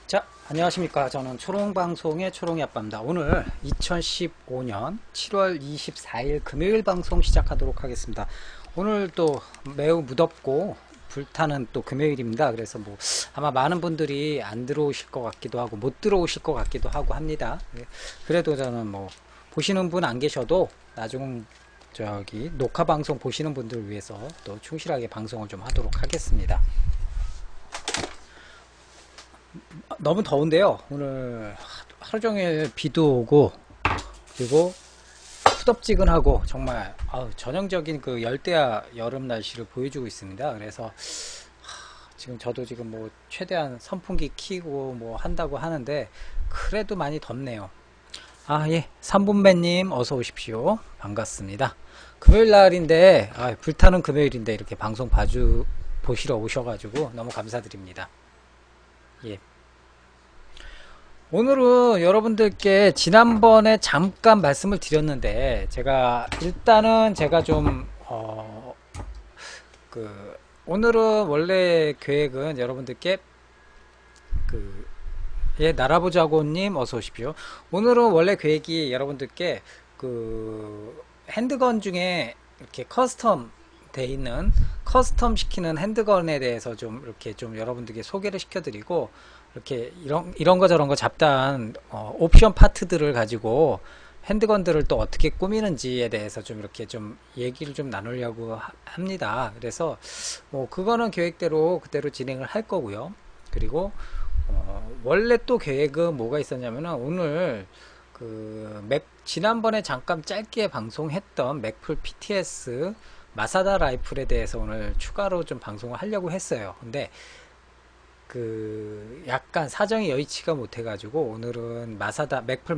자, 안녕하십니까. 저는 초롱방송의 초롱이 아빠입니다. 오늘 2015년 7월 24일 금요일 방송 시작하도록 하겠습니다. 오늘 또 매우 무덥고 불타는 또 금요일입니다. 그래서 뭐 아마 많은 분들이 안 들어오실 것 같기도 하고 못 들어오실 것 같기도 하고 합니다. 그래도 저는 뭐 보시는 분 안 계셔도 나중 저기 녹화 방송 보시는 분들을 위해서 또 충실하게 방송을 좀 하도록 하겠습니다. 너무 더운데요. 오늘 하루 종일 비도 오고 그리고 후덥지근하고 정말 전형적인 그 열대야 여름 날씨를 보여주고 있습니다. 그래서 지금 저도 지금 뭐 최대한 선풍기 키고 뭐 한다고 하는데 그래도 많이 덥네요. 예, 삼분배님 어서 오십시오. 반갑습니다. 금요일 날인데 불타는 금요일인데 이렇게 방송 보시러 오셔가지고 너무 감사드립니다. 예. 오늘은 여러분들께 지난번에 잠깐 말씀을 드렸는데 일단은 제가 좀 오늘은 원래 계획은 여러분들께 나라보자고님 어서 오십시오. 오늘은 원래 계획이 여러분들께 핸드건 중에 이렇게 커스텀 돼 있는 커스텀 시키는 핸드건에 대해서 좀 이렇게 좀 여러분들께 소개를 시켜드리고 이렇게 이런 거 저런 거 잡다한 옵션 파트들을 가지고 핸드건들을 또 어떻게 꾸미는지에 대해서 좀 이렇게 좀 얘기를 좀 나누려고 합니다. 그래서 뭐 그거는 계획대로 그대로 진행을 할 거고요. 그리고 원래 또 계획은 뭐가 있었냐면은 오늘 지난번에 잠깐 짧게 방송했던 맥풀 PTS 마사다 라이플에 대해서 오늘 추가로 좀 방송을 하려고 했어요. 근데 약간 사정이 여의치가 못해가지고 오늘은 맥풀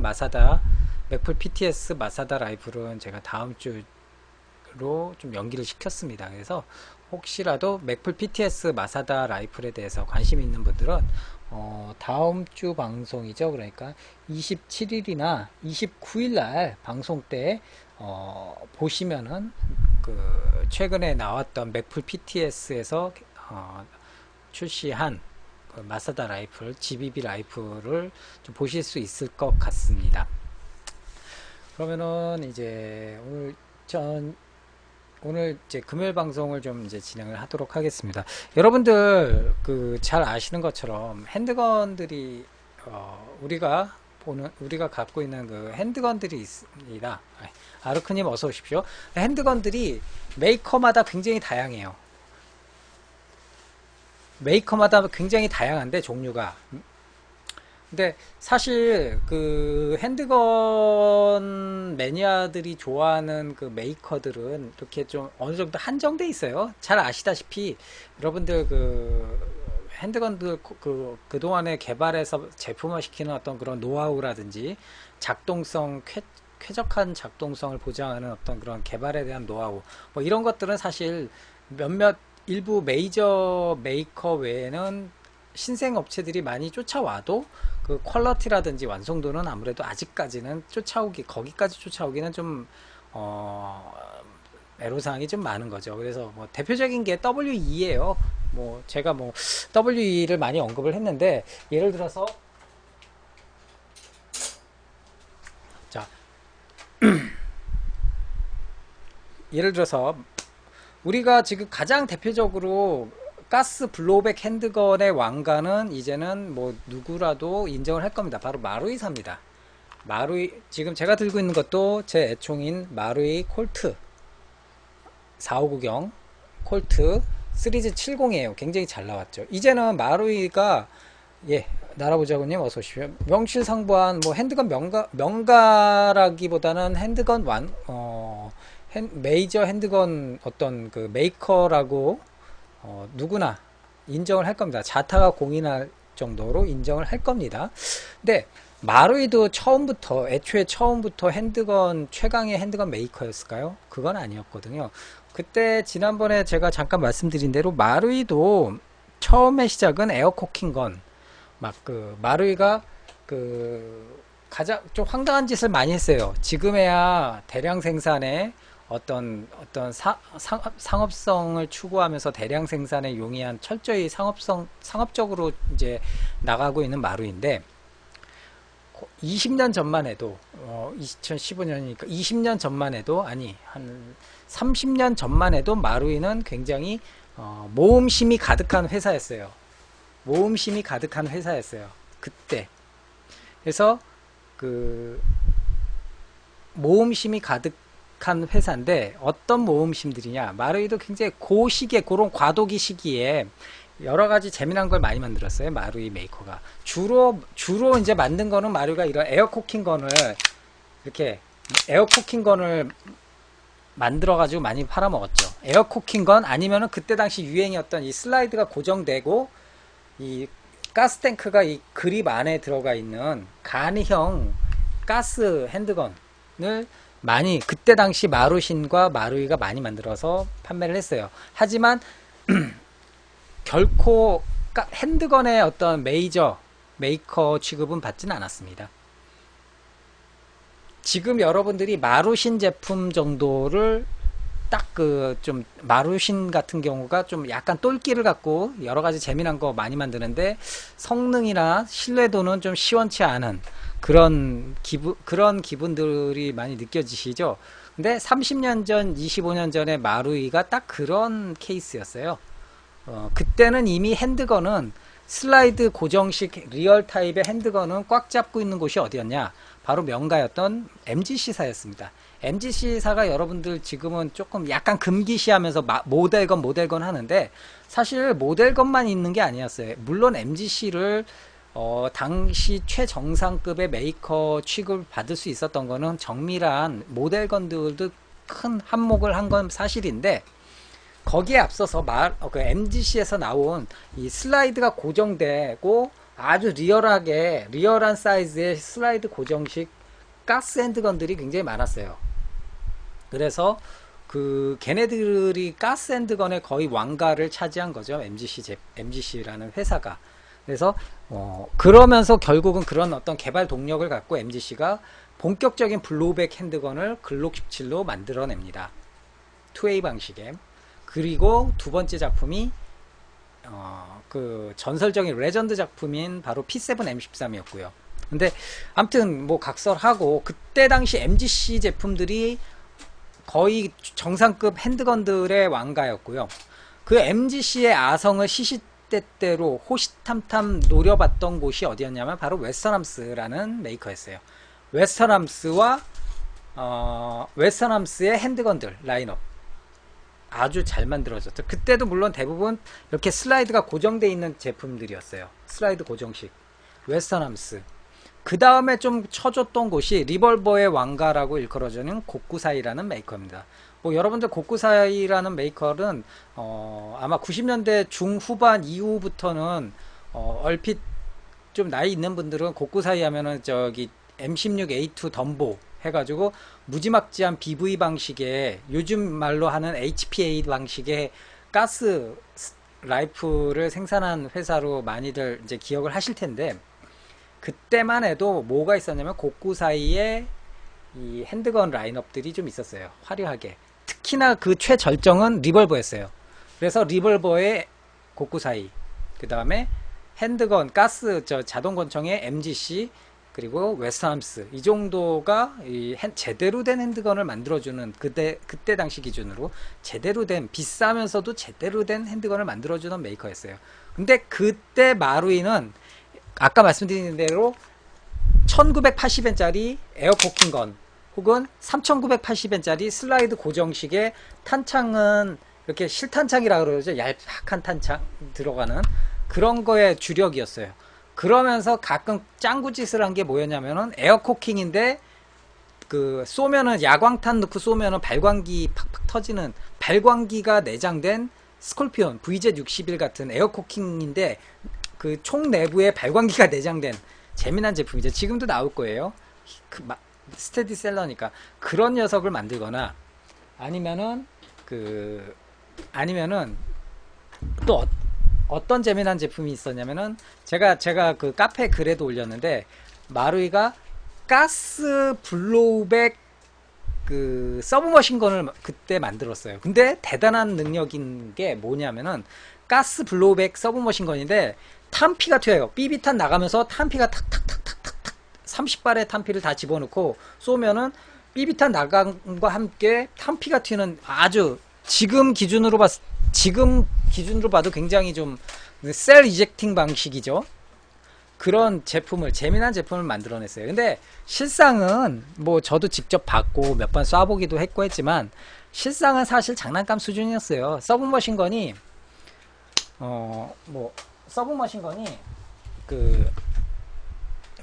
PTS 마사다 라이플은 제가 다음 주로 좀 연기를 시켰습니다. 그래서 혹시라도 맥풀 PTS 마사다 라이플에 대해서 관심 있는 분들은 다음 주 방송이죠. 그러니까 27일이나 29일 날 방송 때 보시면은 최근에 나왔던 맥풀 PTS에서 출시한 마사다 라이플, GBB 라이플을 좀 보실 수 있을 것 같습니다. 그러면은 이제 오늘 이제 금요일 방송을 좀 이제 진행을 하도록 하겠습니다. 여러분들 잘 아시는 것처럼 핸드건들이 우리가 갖고 있는 핸드건들이 있습니다. 아르크님 어서 오십시오. 핸드건들이 메이커마다 굉장히 다양해요. 메이커마다 굉장히 다양한데 종류가. 근데 사실 핸드건 매니아들이 좋아하는 메이커들은 이렇게 좀 어느 정도 한정돼 있어요. 잘 아시다시피 여러분들 핸드건들 그동안에 개발해서 제품화 시키는 어떤 그런 노하우라든지 쾌적한 작동성을 보장하는 어떤 그런 개발에 대한 노하우 뭐 이런 것들은 사실 일부 메이저 메이커 외에는 신생 업체들이 많이 쫓아와도 퀄러티라든지 완성도는 아무래도 아직까지는 거기까지 쫓아오기는 좀 애로사항이 좀 많은 거죠. 그래서 뭐 대표적인 게 WE예요. 제가 WE를 많이 언급을 했는데 예를 들어서 우리가 지금 가장 대표적으로 가스 블로우백 핸드건의 왕관은 이제는 누구라도 인정을 할 겁니다. 바로 마루이사입니다. 지금 제가 들고 있는 것도 제 애총인 마루이 콜트 4590 콜트 시리즈 70이에요. 굉장히 잘 나왔죠. 이제는 마루이가 나라보자고님 어서 오십시오. 명실상부한 핸드건 명가라기보다는 핸드건 메이저 핸드건 어떤 메이커라고 누구나 인정을 할 겁니다. 자타가 공인할 정도로 인정을 할 겁니다. 근데 마루이도 애초에 처음부터 최강의 핸드건 메이커였을까요? 그건 아니었거든요. 그때 지난번에 제가 잠깐 말씀드린 대로 마루이도 처음의 시작은 에어코킹건 마루이가 가장 좀 황당한 짓을 많이 했어요. 지금에야 대량 생산에 상업성을 추구하면서 대량 생산에 용이한 철저히 상업적으로 이제 나가고 있는 마루인데 20년 전만 해도 2015년이니까 20년 전만 해도 아니 한 30년 전만 해도 마루이는 굉장히 모험심이 가득한 회사였어요. 모험심이 가득한 회사였어요. 그때. 그래서 그 모험심이 가득한 회사인데 어떤 모험심들이냐? 마루이도 굉장히 그 시기에 그런 과도기 시기에 여러 가지 재미난 걸 많이 만들었어요. 마루이 메이커가 주로 이제 만든 거는 마루이가 이런 에어코킹 건을 이렇게 에어코킹 건을 만들어 가지고 많이 팔아먹었죠. 에어코킹 건 아니면은 그때 당시 유행이었던 이 슬라이드가 고정되고 이 가스탱크가 이 그립 안에 들어가 있는 간이형 가스 핸드건을 많이 그때 당시 마루신과 마루이가 많이 만들어서 판매를 했어요. 하지만 결코 핸드건의 어떤 메이저 메이커 취급은 받지는 않았습니다. 지금 여러분들이 마루신 제품 정도를 딱 그 좀 마루신 같은 경우가 좀 약간 똘끼를 갖고 여러 가지 재미난 거 많이 만드는데 성능이나 신뢰도는 좀 시원치 않은 그런 기분들이 많이 느껴지시죠? 근데 30년 전, 25년 전에 마루이가 딱 그런 케이스였어요. 그때는 이미 핸드건은 슬라이드 고정식 리얼 타입의 핸드건은 꽉 잡고 있는 곳이 어디였냐? 바로 명가였던 MGC사였습니다. MGC사가 여러분들 지금은 조금 약간 금기시하면서 모델건 하는데 사실 모델건만 있는 게 아니었어요. 물론 MGC를 당시 최정상급의 메이커 취급을 받을 수 있었던 거는 정밀한 모델건들도 큰 한몫을 한 건 사실인데 거기에 앞서서 그 MGC에서 나온 이 슬라이드가 고정되고 아주 리얼한 사이즈의 슬라이드 고정식 가스 핸드건들이 굉장히 많았어요. 그래서 그 걔네들이 가스 핸드건의 거의 왕가를 차지한 거죠. MGC라는 회사가. 그래서 그러면서 결국은 그런 어떤 개발 동력을 갖고 MGC가 본격적인 블로우백 핸드건을 글록 17로 만들어냅니다. 2A 방식에. 그리고 두 번째 작품이 그 전설적인 레전드 작품인 바로 P7M13이었고요. 근데 아무튼 뭐 각설하고 그때 당시 MGC 제품들이 거의 정상급 핸드건들의 왕가였고요. 그 MGC의 아성을 시시때때로 호시탐탐 노려봤던 곳이 어디였냐면 바로 웨스턴함스라는 메이커였어요. 웨스턴함스의 핸드건들 라인업 아주 잘 만들어졌죠. 그때도 물론 대부분 이렇게 슬라이드가 고정되어 있는 제품들이었어요. 슬라이드 고정식 웨스턴함스. 그 다음에 좀 쳐줬던 곳이 리볼버의 왕가라고 일컬어지는 고쿠사이라는 메이커입니다. 뭐 여러분들 고쿠사이라는 메이커는 아마 90년대 중후반 이후부터는 얼핏 좀 나이 있는 분들은 고쿠사이 하면은 저기 M16A2 덤보 해가지고 무지막지한 BV 방식의 요즘 말로 하는 HPA 방식의 가스 라이플을 생산한 회사로 많이들 이제 기억을 하실 텐데 그때만 해도 뭐가 있었냐면 고쿠사이의 이 핸드건 라인업들이 좀 있었어요. 화려하게. 특히나 그 최절정은 리볼버였어요. 그래서 리볼버의 고쿠사이, 그 다음에 핸드건 가스 자동권총의 MGC, 그리고 웨스턴함스 이 정도가 제대로 된 핸드건을 만들어주는 그때 당시 기준으로 제대로 된 비싸면서도 제대로 된 핸드건을 만들어주는 메이커였어요. 근데 그때 마루이는 아까 말씀드린 대로 1980엔짜리 에어코킹건 혹은 3980엔짜리 슬라이드 고정식의 탄창은 이렇게 실탄창이라 그러죠. 얄팍한 탄창 들어가는 그런 거의 주력이었어요. 그러면서 가끔 짱구짓을 한 게 뭐였냐면은 에어코킹인데 그 쏘면은 야광탄 넣고 쏘면은 발광기 팍팍 터지는 발광기가 내장된 스콜피온 VZ61 같은 에어코킹인데 그 총 내부에 발광기가 내장된 재미난 제품이죠. 지금도 나올 거예요. 스테디셀러니까 그런 녀석을 만들거나 아니면은 또 어떤 재미난 제품이 있었냐면은 제가 그 카페 글에도 올렸는데 마루이가 가스 블로우백 그 서브머신건을 그때 만들었어요. 근데 대단한 능력인 게 뭐냐면은 가스 블로우백 서브머신건인데 탄피가 튀어요. 삐비탄 나가면서 탄피가 탁탁탁탁탁탁 30발의 탄피를 다 집어넣고 쏘면은 삐비탄 나간과 함께 탄피가 튀는 아주 지금 기준으로 봐도 굉장히 좀 셀 이젝팅 방식이죠. 그런 제품을 재미난 제품을 만들어냈어요. 근데 실상은 뭐 저도 직접 봤고 몇 번 쏴보기도 했고 했지만 실상은 사실 장난감 수준이었어요. 서브머신건이 뭐 서브머신건이 그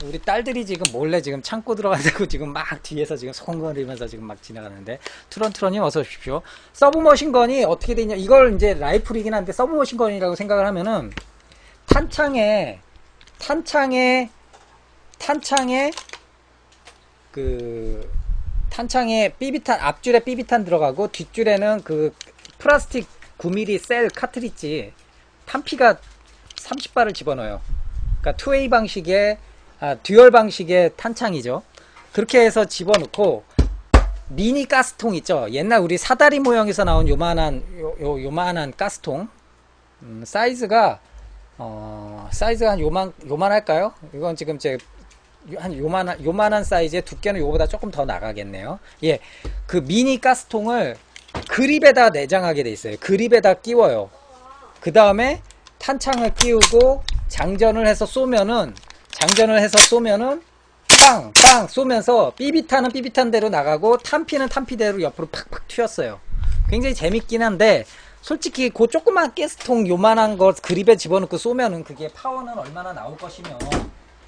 우리 딸들이 지금 몰래 지금 창고 들어가고 지금 막 뒤에서 지금 손거리면서 지금 막 지나가는데 트런트런님 어서 오십시오. 서브머신건이 어떻게 되냐, 이걸 이제 라이플이긴 한데 서브머신건이라고 생각을 하면은 탄창에 삐비탄, 앞줄에 삐비탄 들어가고 뒷줄에는 그 플라스틱 9mm 셀 카트리지 탄피가 30발을 집어넣어요. 그러니까 투웨이 방식의 듀얼 방식의 탄창이죠. 그렇게 해서 집어넣고 미니 가스통 있죠. 옛날 우리 사다리 모형에서 나온 요만한 가스통, 사이즈가 한 요만할까요? 이건 지금 한 요만한 사이즈의 두께는 요거보다 조금 더 나가겠네요. 예, 그 미니 가스통을 그립에다 내장하게 돼 있어요. 그립에다 끼워요. 그 다음에 탄창을 끼우고 장전을 해서 쏘면은 빵 쏘면서 삐비탄은 삐비탄대로 나가고 탄피는 탄피대로 옆으로 팍팍 튀었어요. 굉장히 재밌긴 한데 솔직히 그 조그만 가스통 요만한 거 그립에 집어넣고 쏘면은 그게 파워는 얼마나 나올 것이며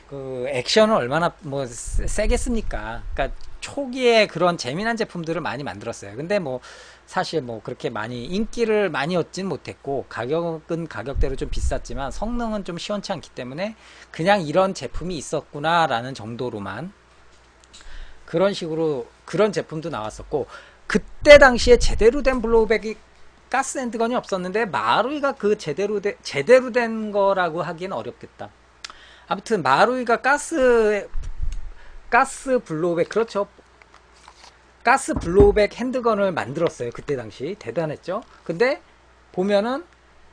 그 액션은 얼마나 뭐 세겠습니까? 그러니까 초기에 그런 재미난 제품들을 많이 만들었어요. 근데 뭐 사실 뭐 그렇게 많이 인기를 많이 얻진 못했고 가격은 가격대로 좀 비쌌지만 성능은 좀 시원치 않기 때문에 그냥 이런 제품이 있었구나 라는 정도로만 그런 식으로 그런 제품도 나왔었고, 그때 당시에 제대로 된 블로우백이 가스 핸드건이 없었는데 마루이가 그 제대로 된 거라고 하기는 어렵겠다. 아무튼 마루이가 가스 블로우백, 그렇죠, 가스 블로우백 핸드건을 만들었어요. 그때 당시 대단했죠. 근데 보면은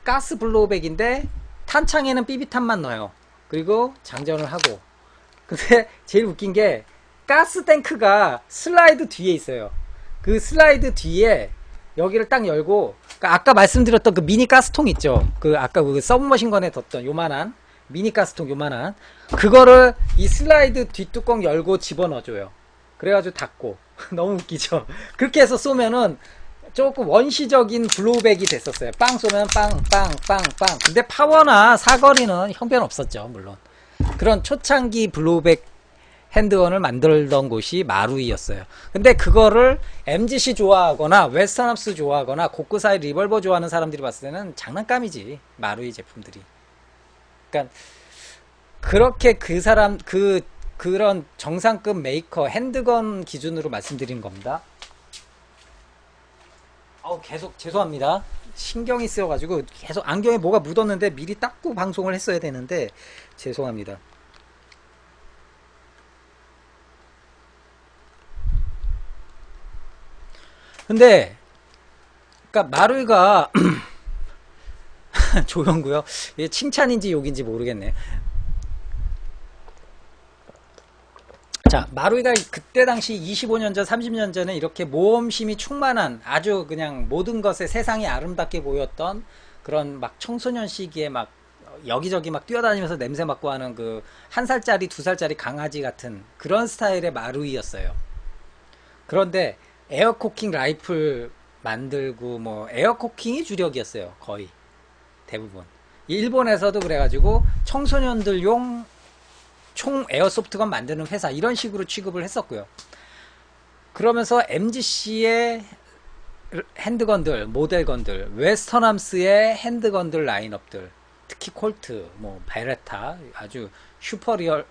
가스 블로우백인데 탄창에는 삐비탄만 넣어요. 그리고 장전을 하고. 근데 제일 웃긴 게 가스 탱크가 슬라이드 뒤에 있어요. 그 슬라이드 뒤에 여기를 딱 열고, 그러니까 아까 말씀드렸던 그 미니 가스통 있죠. 그 아까 그 서브머신건에 뒀던 요만한 미니 가스통, 요만한 그거를 이 슬라이드 뒷뚜껑 열고 집어넣어줘요. 그래가지고 닫고. 너무 웃기죠. 그렇게 해서 쏘면은 조금 원시적인 블로우백이 됐었어요. 빵 쏘면 빵. 근데 파워나 사거리는 형편없었죠, 물론. 그런 초창기 블로우백 핸드건을 만들던 곳이 마루이였어요. 근데 그거를 MGC 좋아하거나 웨스턴함스 좋아하거나 고쿠사이 리볼버 좋아하는 사람들이 봤을 때는 장난감이지, 마루이 제품들이. 그러니까 그렇게 그런 정상급 메이커 핸드건 기준으로 말씀드린 겁니다. 계속 죄송합니다. 신경이 쓰여가지고 계속 안경에 뭐가 묻었는데 미리 닦고 방송을 했어야 되는데 죄송합니다. 근데 그러니까 마루이가 조용구요. 이게 칭찬인지 욕인지 모르겠네. 자, 마루이가 그때 당시 25년 전, 30년 전에 이렇게 모험심이 충만한 아주 그냥 모든 것에 세상이 아름답게 보였던 그런 막 청소년 시기에 막 여기저기 막 뛰어다니면서 냄새 맡고 하는 그 1살짜리, 2살짜리 강아지 같은 그런 스타일의 마루이였어요. 그런데 에어코킹 라이플 만들고 뭐 에어코킹이 주력이었어요. 거의 대부분. 일본에서도 그래가지고 청소년들용 총 에어소프트건 만드는 회사 이런 식으로 취급을 했었고요. 그러면서 MGC의 핸드건들, 모델건들, 웨스턴함스의 핸드건들 라인업들, 특히 콜트, 뭐 베레타, 아주 슈퍼리얼,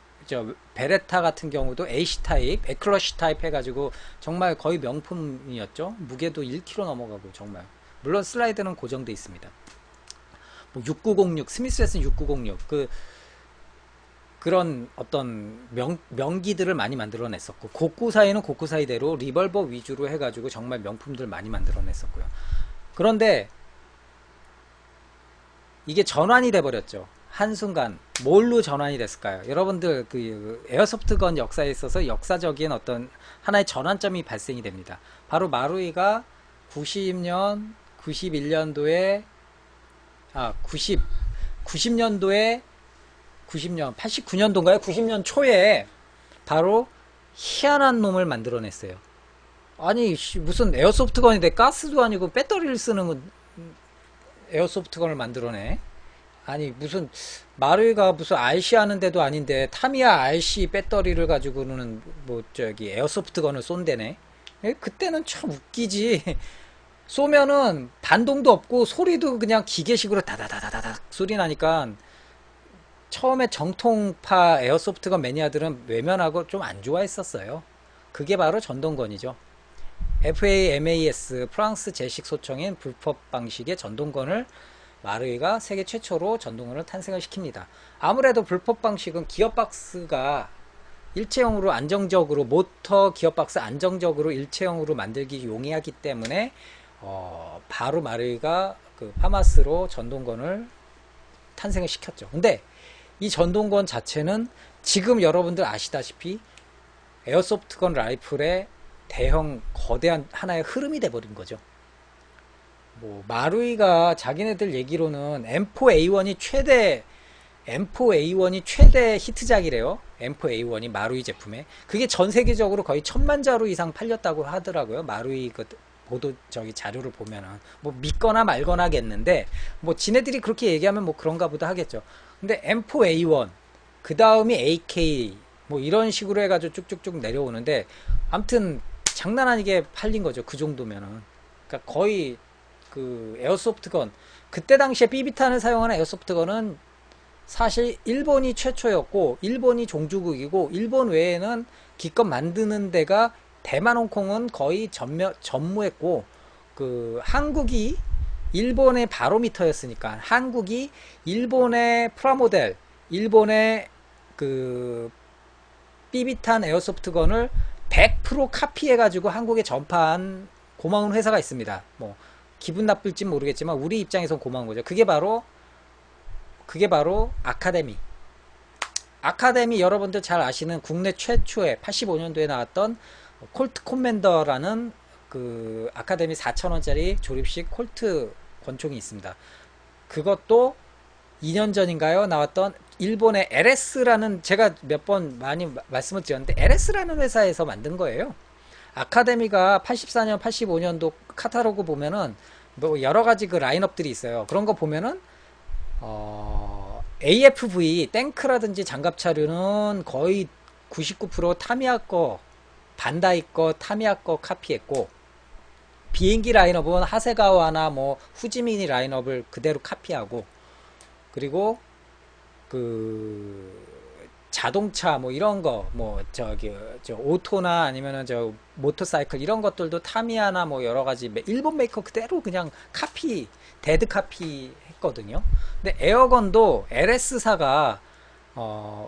베레타 같은 경우도 AC 타입, 에클러시 타입 해가지고 정말 거의 명품이었죠. 무게도 1kg 넘어가고 정말. 물론 슬라이드는 고정돼 있습니다. 뭐 6906, 스미스 웨슨 6906, 그런 어떤 명기들을 많이 만들어냈었고, 고쿠사이는 고쿠사이대로 리벌버 위주로 해가지고 정말 명품들 많이 만들어냈었고요. 그런데 이게 전환이 돼버렸죠. 한순간 뭘로 전환이 됐을까요? 여러분들 그 에어소프트건 역사에 있어서 역사적인 어떤 하나의 전환점이 발생이 됩니다. 바로 마루이가 90년, 91년도에 90년도에 90년, 89년도인가요? 90년 초에 바로 희한한 놈을 만들어냈어요. 아니 무슨 에어소프트건인데 가스도 아니고 배터리를 쓰는 에어소프트건을 만들어내. 아니 무슨 마루이가 무슨 RC 하는데도 아닌데 타미야 RC 배터리를 가지고는 뭐 저기 에어소프트건을 쏜대네. 그때는 참 웃기지. 쏘면은 반동도 없고 소리도 그냥 기계식으로 다다다다닥 소리 나니까 처음에 정통파 에어소프트건 매니아들은 외면하고 좀 안 좋아했었어요. 그게 바로 전동건이죠. FAMAS 프랑스 제식 소총인 불법 방식의 전동건을 마르이가 세계 최초로 전동건을 탄생을 시킵니다. 아무래도 불법 방식은 기어박스가 일체형으로 안정적으로 모터 기어박스 안정적으로 일체형으로 만들기 용이하기 때문에 바로 마르이가 그 파마스로 전동건을 탄생을 시켰죠. 근데 이 전동건 자체는 지금 여러분들 아시다시피 에어소프트건 라이플의 대형 거대한 하나의 흐름이 돼버린 거죠. 뭐 마루이가 자기네들 얘기로는 M4A1이 최대 히트작이래요. M4A1이 마루이 제품에. 그게 전 세계적으로 거의 1000만 자루 이상 팔렸다고 하더라고요. 마루이 그 보도 저기 자료를 보면은 뭐 믿거나 말거나겠는데 뭐 지네들이 그렇게 얘기하면 뭐 그런가 보다 하겠죠. 근데 M4A1 그 다음이 AK 뭐 이런 식으로 해가지고 쭉쭉쭉 내려오는데 아무튼 장난 아니게 팔린 거죠. 그 정도면은. 그러니까 거의 그 에어소프트건 그때 당시에 비비탄을 사용하는 에어소프트건은 사실 일본이 최초였고 일본이 종주국이고 일본 외에는 기껏 만드는 데가 대만, 홍콩은 거의 전무했고 그 한국이 일본의 바로미터였으니까 한국이 일본의 프라모델, 일본의 그 비비탄 에어소프트건을 100% 카피해가지고 한국에 전파한 고마운 회사가 있습니다. 뭐 기분 나쁠지 모르겠지만 우리 입장에선 고마운 거죠. 그게 바로 아카데미. 아카데미 여러분들 잘 아시는 국내 최초의 85년도에 나왔던 콜트 코맨더라는 그 아카데미 4,000원짜리 조립식 콜트 권총이 있습니다. 그것도 2년 전인가요? 나왔던 일본의 LS라는 제가 몇 번 많이 말씀을 드렸는데 LS라는 회사에서 만든 거예요. 아카데미가 84년, 85년도 카탈로그 보면은 뭐 여러 가지 그 라인업들이 있어요. 그런 거 보면은 AFV 탱크라든지 장갑차류는 거의 99% 타미야 거, 반다이 거, 타미야 거 카피했고 비행기 라인업은 하세가와나 뭐 후지미니 라인업을 그대로 카피하고 그리고 그 자동차 뭐 이런 거 뭐 저기 저 오토나 아니면은 저 모터사이클 이런 것들도 타미야나 뭐 여러 가지 일본 메이커 그대로 그냥 카피 데드 카피 했거든요. 근데 에어건도 LS사가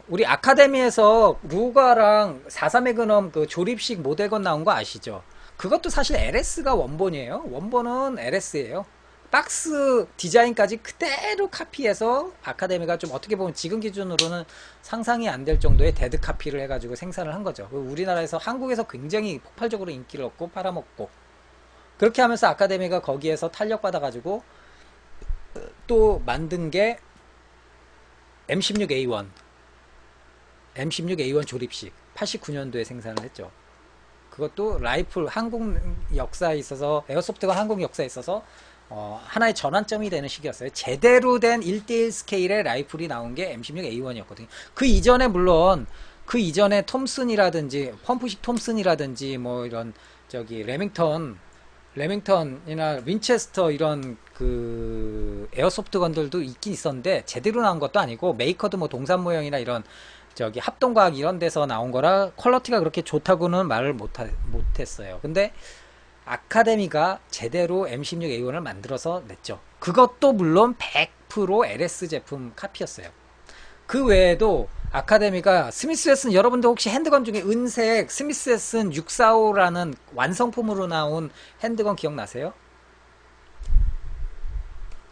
우리 아카데미에서 루가랑 44 매그넘 그 조립식 모델건 나온 거 아시죠? 그것도 사실 LS가 원본이에요. 원본은 LS예요. 박스 디자인까지 그대로 카피해서 아카데미가 좀 어떻게 보면 지금 기준으로는 상상이 안 될 정도의 데드 카피를 해가지고 생산을 한 거죠. 우리나라에서 한국에서 굉장히 폭발적으로 인기를 얻고 팔아먹고 그렇게 하면서 아카데미가 거기에서 탄력받아가지고 또 만든 게 M16A1 조립식 89년도에 생산을 했죠. 그것도 라이플 한국 역사에 있어서 에어소프트가 한국 역사에 있어서 하나의 전환점이 되는 시기였어요. 제대로 된 1대1 스케일의 라이플이 나온 게 M16A1이었거든요. 그 이전에 물론 그 이전에 톰슨이라든지 펌프식 톰슨이라든지 뭐 이런 저기 레밍턴이나 윈체스터 이런 그 에어소프트 건들도 있긴 있었는데 제대로 나온 것도 아니고 메이커도 뭐 동산 모형이나 이런 저기 합동과학 이런 데서 나온 거라 퀄러티가 그렇게 좋다고는 말을 못했어요. 근데 아카데미가 제대로 M16A1을 만들어서 냈죠. 그것도 물론 100% LS 제품 카피였어요. 그 외에도 아카데미가 스미스 웨슨, 여러분들 혹시 핸드건 중에 은색 스미스 웨슨 645라는 완성품으로 나온 핸드건 기억나세요?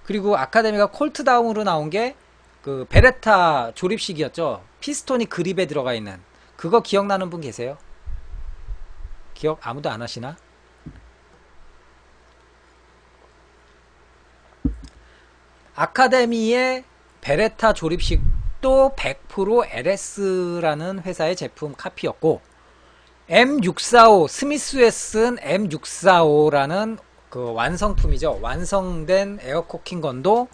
그리고 아카데미가 콜트다운으로 나온 게 그 베레타 조립식이었죠. 피스톤이 그립에 들어가 있는 그거 기억나는 분 계세요? 기억 아무도 안 하시나? 아카데미의 베레타 조립식도 100% LS라는 회사의 제품 카피였고, M645 스미스 웨슨 M645라는 그 완성품이죠. 완성된 에어코킹 건도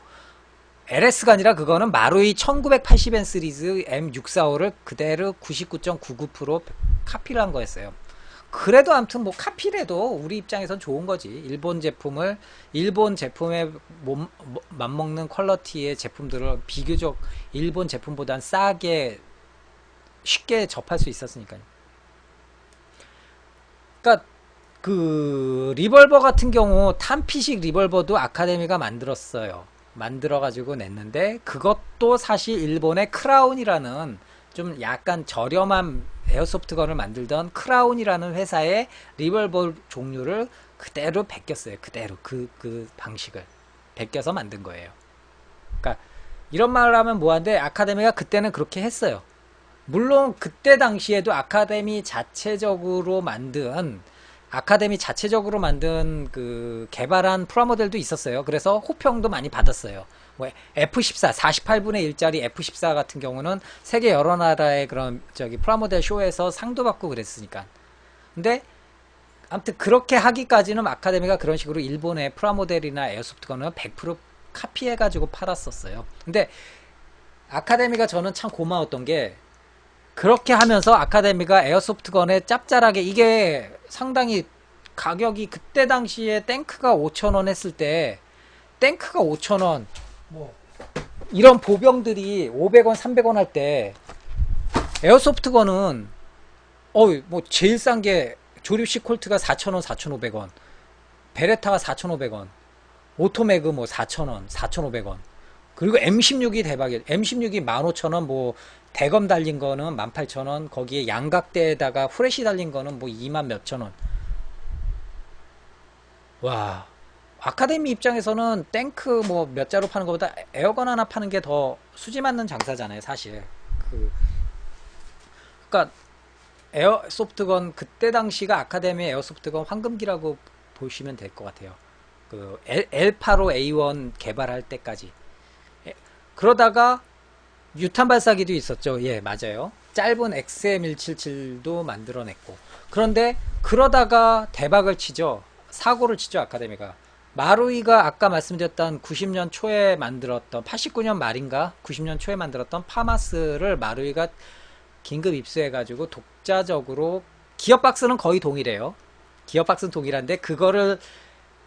LS가 아니라 그거는 마루이 1980N 시리즈 M645를 그대로 99.99% 카피를 한 거였어요. 그래도 아무튼 뭐 카피래도 우리 입장에선 좋은 거지. 일본 제품을, 일본 제품에 맞먹는 퀄리티의 제품들을 비교적 일본 제품보단 싸게 쉽게 접할 수 있었으니까요. 그러니까 그 리벌버 같은 경우 탄피식 리벌버도 아카데미가 만들었어요. 만들어 가지고 냈는데 그것도 사실 일본의 크라운이라는 좀 약간 저렴한 에어소프트건을 만들던 크라운이라는 회사의 리벌버 종류를 그대로 베꼈어요. 그대로 그 방식을 베껴서 만든 거예요. 그러니까 이런 말을 하면 뭐한데, 아카데미가 그때는 그렇게 했어요. 물론 그때 당시에도 아카데미 자체적으로 만든 그 개발한 프라모델도 있었어요. 그래서 호평도 많이 받았어요. 뭐 F14 48분의 1짜리 F14 같은 경우는 세계 여러 나라의 그런 저기 프라모델 쇼에서 상도 받고 그랬으니까. 근데 아무튼 그렇게 하기까지는 아카데미가 그런 식으로 일본의 프라모델이나 에어소프트건은 100% 카피해 가지고 팔았었어요. 근데 아카데미가 저는 참 고마웠던 게, 그렇게 하면서 아카데미가 에어소프트건에 짭짤하게, 이게 상당히 가격이 그때 당시에 탱크가 5,000원 했을 때, 탱크가 5,000원, 뭐 이런 보병들이 500원 300원 할 때 에어소프트건은 뭐 제일 싼 게 조립식 콜트가 4,000원 4,500원, 베레타가 4,500원, 오토매그 뭐 4,000원 4,500원, 그리고 M16이 대박이에요. M16이 15,000원, 뭐 대검 달린 거는 18,000원, 거기에 양각대에다가 후레쉬 달린 거는 뭐 2만 몇천 원. 와, 아카데미 입장에서는 탱크 뭐 몇 자루 파는 것보다 에어건 하나 파는 게 더 수지 맞는 장사잖아요, 사실. 그, 그러니까 에어소프트건, 그때 당시가 아카데미 에어소프트건 황금기라고 보시면 될 것 같아요. 그 L85A1 개발할 때까지. 그러다가 유탄 발사기도 있었죠. 예, 맞아요. 짧은 XM177도 만들어냈고. 그런데 그러다가 대박을 치죠. 사고를 치죠, 아카데미가. 마루이가 아까 말씀드렸던 90년 초에 만들었던, 89년 말인가 90년 초에 만들었던 파마스를 마루이가 긴급 입수해가지고 독자적으로, 기어박스는 거의 동일해요. 기어박스는 동일한데 그거를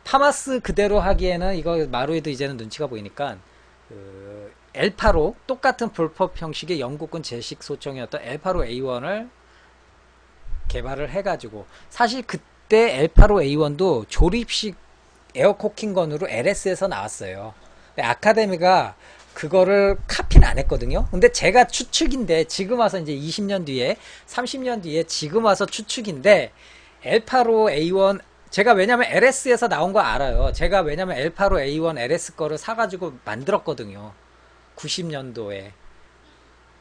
파마스 그대로 하기에는, 이거 마루이도 이제는 눈치가 보이니까 그 L85 똑같은 불법 형식의 영국군 제식 소총이었던 L85A1을 개발을 해가지고, 사실 그때 L85A1도 조립식 에어코킹건으로 LS에서 나왔어요. 아카데미가 그거를 카피는 안 했거든요. 근데 제가 추측인데, 지금 와서 이제 20년 뒤에 30년 뒤에 지금 와서 추측인데, L85A1, 제가 왜냐면 LS에서 나온 거 알아요. 제가 왜냐면 L85A1 LS 거를 사가지고 만들었거든요. 90년도에.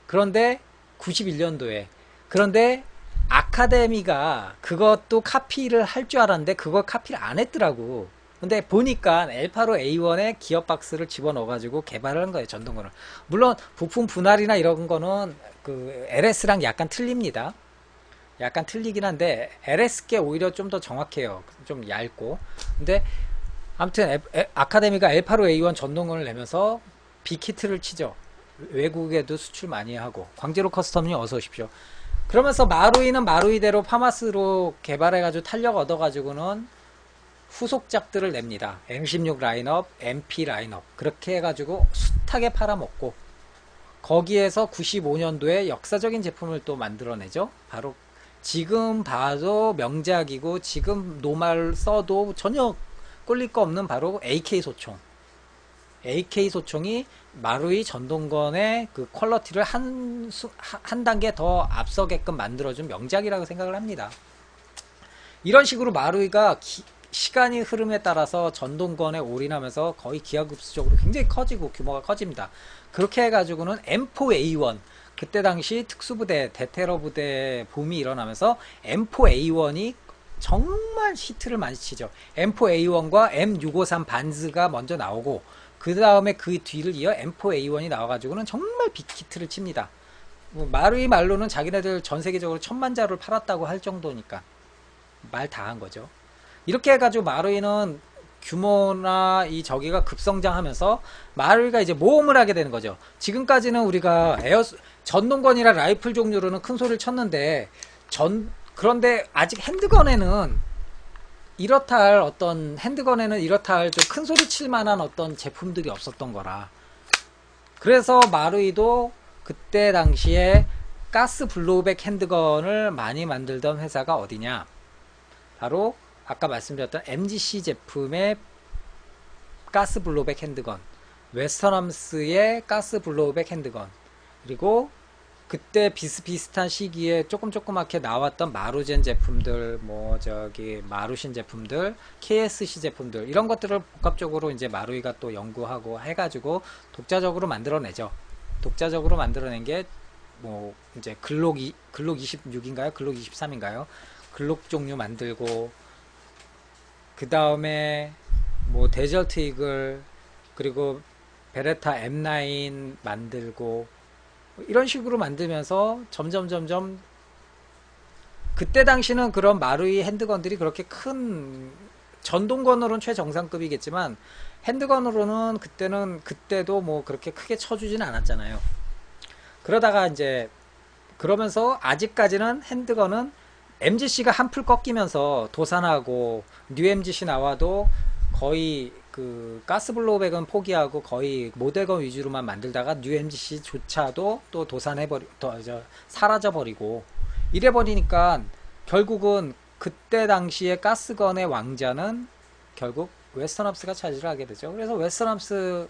그런데 91년도에. 그런데 아카데미가 그것도 카피를 할 줄 알았는데 그걸 카피를 안 했더라고. 근데 보니까 L85A1에 기어박스를 집어넣어가지고 개발을 한 거예요, 전동건을. 물론 부품 분할이나 이런 거는 그 LS랑 약간 틀립니다. 약간 틀리긴 한데 LS께 오히려 좀 더 정확해요. 좀 얇고. 근데 아무튼 아카데미가 L85A1 전동건을 내면서 빅히트를 치죠. 외국에도 수출 많이 하고. 광제로 커스텀님 어서 오십시오. 그러면서 마루이는 마루이대로 파마스로 개발해가지고 탄력 얻어가지고는 후속작들을 냅니다. M16 라인업, MP 라인업, 그렇게 해가지고 숱하게 팔아먹고, 거기에서 95년도에 역사적인 제품을 또 만들어내죠. 바로 지금 봐도 명작이고 지금 노말 써도 전혀 꿀릴 거 없는 바로 AK 소총. AK 소총이 마루이 전동건의 그 퀄러티를 한 단계 더 앞서게끔 만들어준 명작이라고 생각을 합니다. 이런 식으로 마루이가 시간이 흐름에 따라서 전동건에 올인하면서 거의 기하급수적으로 굉장히 커지고 규모가 커집니다. 그렇게 해가지고는 M4A1, 그때 당시 특수부대, 대테러 부대 붐이 일어나면서 M4A1이 정말 히트를 많이 치죠. M4A1과 M653 반즈가 먼저 나오고 그 다음에 그 뒤를 이어 M4A1이 나와가지고는 정말 빅히트를 칩니다. 마루이 말로는 자기네들 전 세계적으로 1000만 자루를 팔았다고 할 정도니까 말 다 한 거죠. 이렇게 해가지고 마루이는 규모나 이 저기가 급성장하면서 마루이가 이제 모험을 하게 되는 거죠. 지금까지는 우리가 전동건이나 라이플 종류로는 큰 소리를 쳤는데 그런데 아직 핸드건에는 이렇다 할 좀 큰 소리 칠 만한 어떤 제품들이 없었던 거라. 그래서 마루이도 그때 당시에 가스 블로우백 핸드건을 많이 만들던 회사가 어디냐? 바로 아까 말씀드렸던 MGC 제품의 가스 블로우백 핸드건, 웨스턴함스의 가스 블로우백 핸드건, 그리고 그때 비슷비슷한 시기에 조그맣게 나왔던 마루젠 제품들, 마루신 제품들, KSC 제품들, 이런 것들을 복합적으로 이제 마루이가 또 연구하고 해가지고 독자적으로 만들어내죠. 독자적으로 만들어낸 게 이제 글록 26인가요? 글록 23인가요? 글록 종류 만들고, 그 다음에 데저트 이글, 그리고 베레타 M9 만들고, 이런 식으로 만들면서 점점 그때 당시는 그런 마루이 핸드건들이 그렇게 큰, 전동건으로는 최정상급이겠지만 핸드건으로는 그때도 그렇게 크게 쳐주지는 않았잖아요. 그러다가 이제 그러면서 아직까지는 핸드건은 MGC가 한풀 꺾이면서 도산하고 뉴 MGC 나와도 거의 그 가스블로우백은 포기하고 거의 모델건 위주로만 만들다가 뉴 MGC조차도 또 사라져버리고 이래버리니까 결국은 그때 당시에 가스건의 왕자는 결국 웨스턴함스가 차지를 하게 되죠. 그래서 웨스턴함스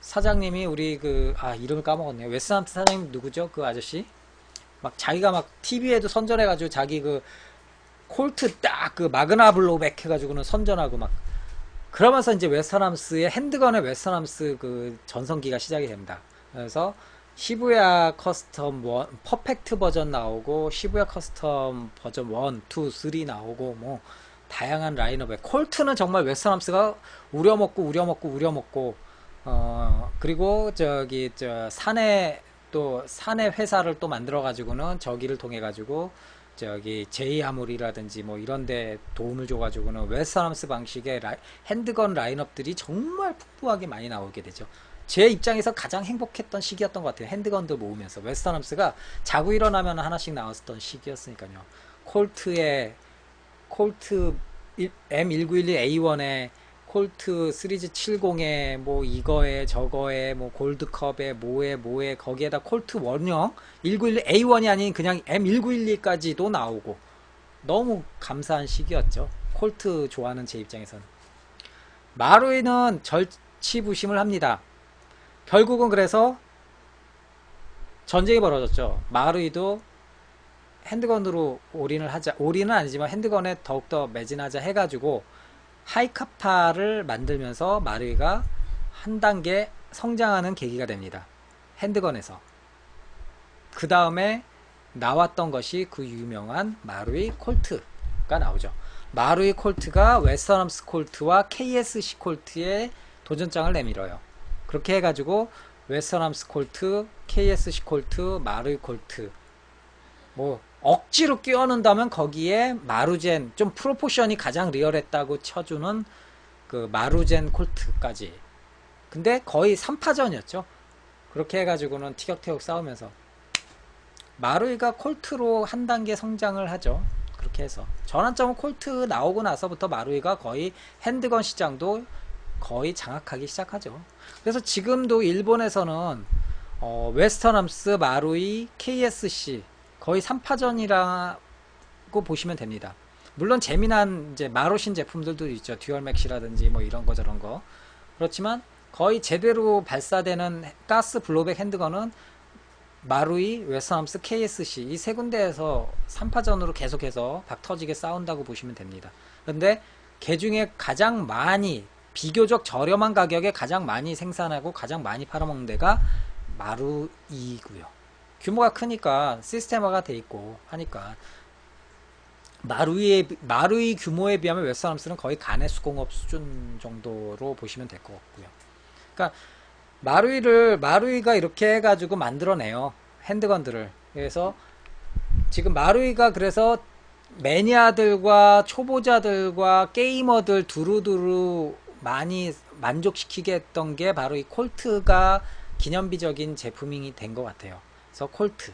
사장님이 이름을 까먹었네요. 웨스턴함스 사장님 누구죠? 그 아저씨? 자기가 TV에도 선전해가지고 자기 콜트 딱 마그나 블로우백 해가지고는 선전하고 그러면서 이제 웨스턴함스의 핸드건의 웨스턴함스 전성기가 시작이 됩니다. 그래서 시부야 커스텀 1 퍼펙트 버전 나오고 시부야 커스텀 버전 1, 2, 3 나오고 다양한 라인업에 콜트는 정말 웨스턴함스가 우려먹고 그리고 산의 회사를 또 만들어 가지고는 저기를 통해 가지고 제이 아모리라든지 이런데 도움을 줘가지고는 웨스턴함스 방식의 핸드건 라인업들이 정말 풍부하게 많이 나오게 되죠. 제 입장에서 가장 행복했던 시기였던 것 같아요. 핸드건들 모으면서 웨스턴함스가 자고 일어나면 하나씩 나왔었던 시기였으니까요. 콜트 M1911A1에 콜트 시리즈 70에 이거에 저거에 골드컵에 뭐에 거기에다 콜트 원형 1911A1이 아닌 그냥 M1912까지도 나오고 너무 감사한 시기였죠. 콜트 좋아하는 제 입장에서는. 마루이는 절치부심을 합니다. 결국은 그래서 전쟁이 벌어졌죠. 마루이도 핸드건으로 올인은 아니지만 핸드건에 더욱더 매진하자 해가지고 하이카파를 만들면서 마루이가 한 단계 성장하는 계기가 됩니다. 핸드건에서. 그 다음에 나왔던 것이 그 유명한 마루이 콜트가 나오죠. 마루이 콜트가 웨스턴함스 콜트와 KSC 콜트의 도전장을 내밀어요. 그렇게 해가지고 웨스턴함스 콜트, KSC 콜트, 마루이 콜트 억지로 끼워넣는다면 거기에 마루젠, 좀 프로포션이 가장 리얼했다고 쳐주는 그 마루젠 콜트까지. 근데 거의 3파전이었죠. 그렇게 해가지고는 티격태격 싸우면서 마루이가 콜트로 한 단계 성장을 하죠. 그렇게 해서 전환점은 콜트 나오고 나서부터 마루이가 거의 핸드건 시장도 거의 장악하기 시작하죠. 그래서 지금도 일본에서는 웨스턴함스, 마루이, KSC 거의 3파전이라고 보시면 됩니다. 물론 재미난 이제 마루신 제품들도 있죠. 듀얼맥시라든지 이런 거 저런 거. 그렇지만 거의 제대로 발사되는 가스 블로백 핸드건은 마루이, 웨스함스, KSC 이 세 군데에서 3파전으로 계속해서 박터지게 싸운다고 보시면 됩니다. 근데 그 중에 가장 많이 비교적 저렴한 가격에 가장 많이 생산하고 가장 많이 팔아먹는 데가 마루이고요. 규모가 크니까 시스템화가 돼 있고 하니까 마루이 규모에 비하면 웨스함스는 거의 간의 수공업 수준 정도로 보시면 될 것 같고요. 그러니까 마루이가 이렇게 해가지고 만들어내요. 핸드건들을. 그래서 지금 마루이가 그래서 매니아들과 초보자들과 게이머들 두루두루 많이 만족시키게 했던 게 바로 이 콜트가 기념비적인 제품이 된 것 같아요. 그래서 콜트.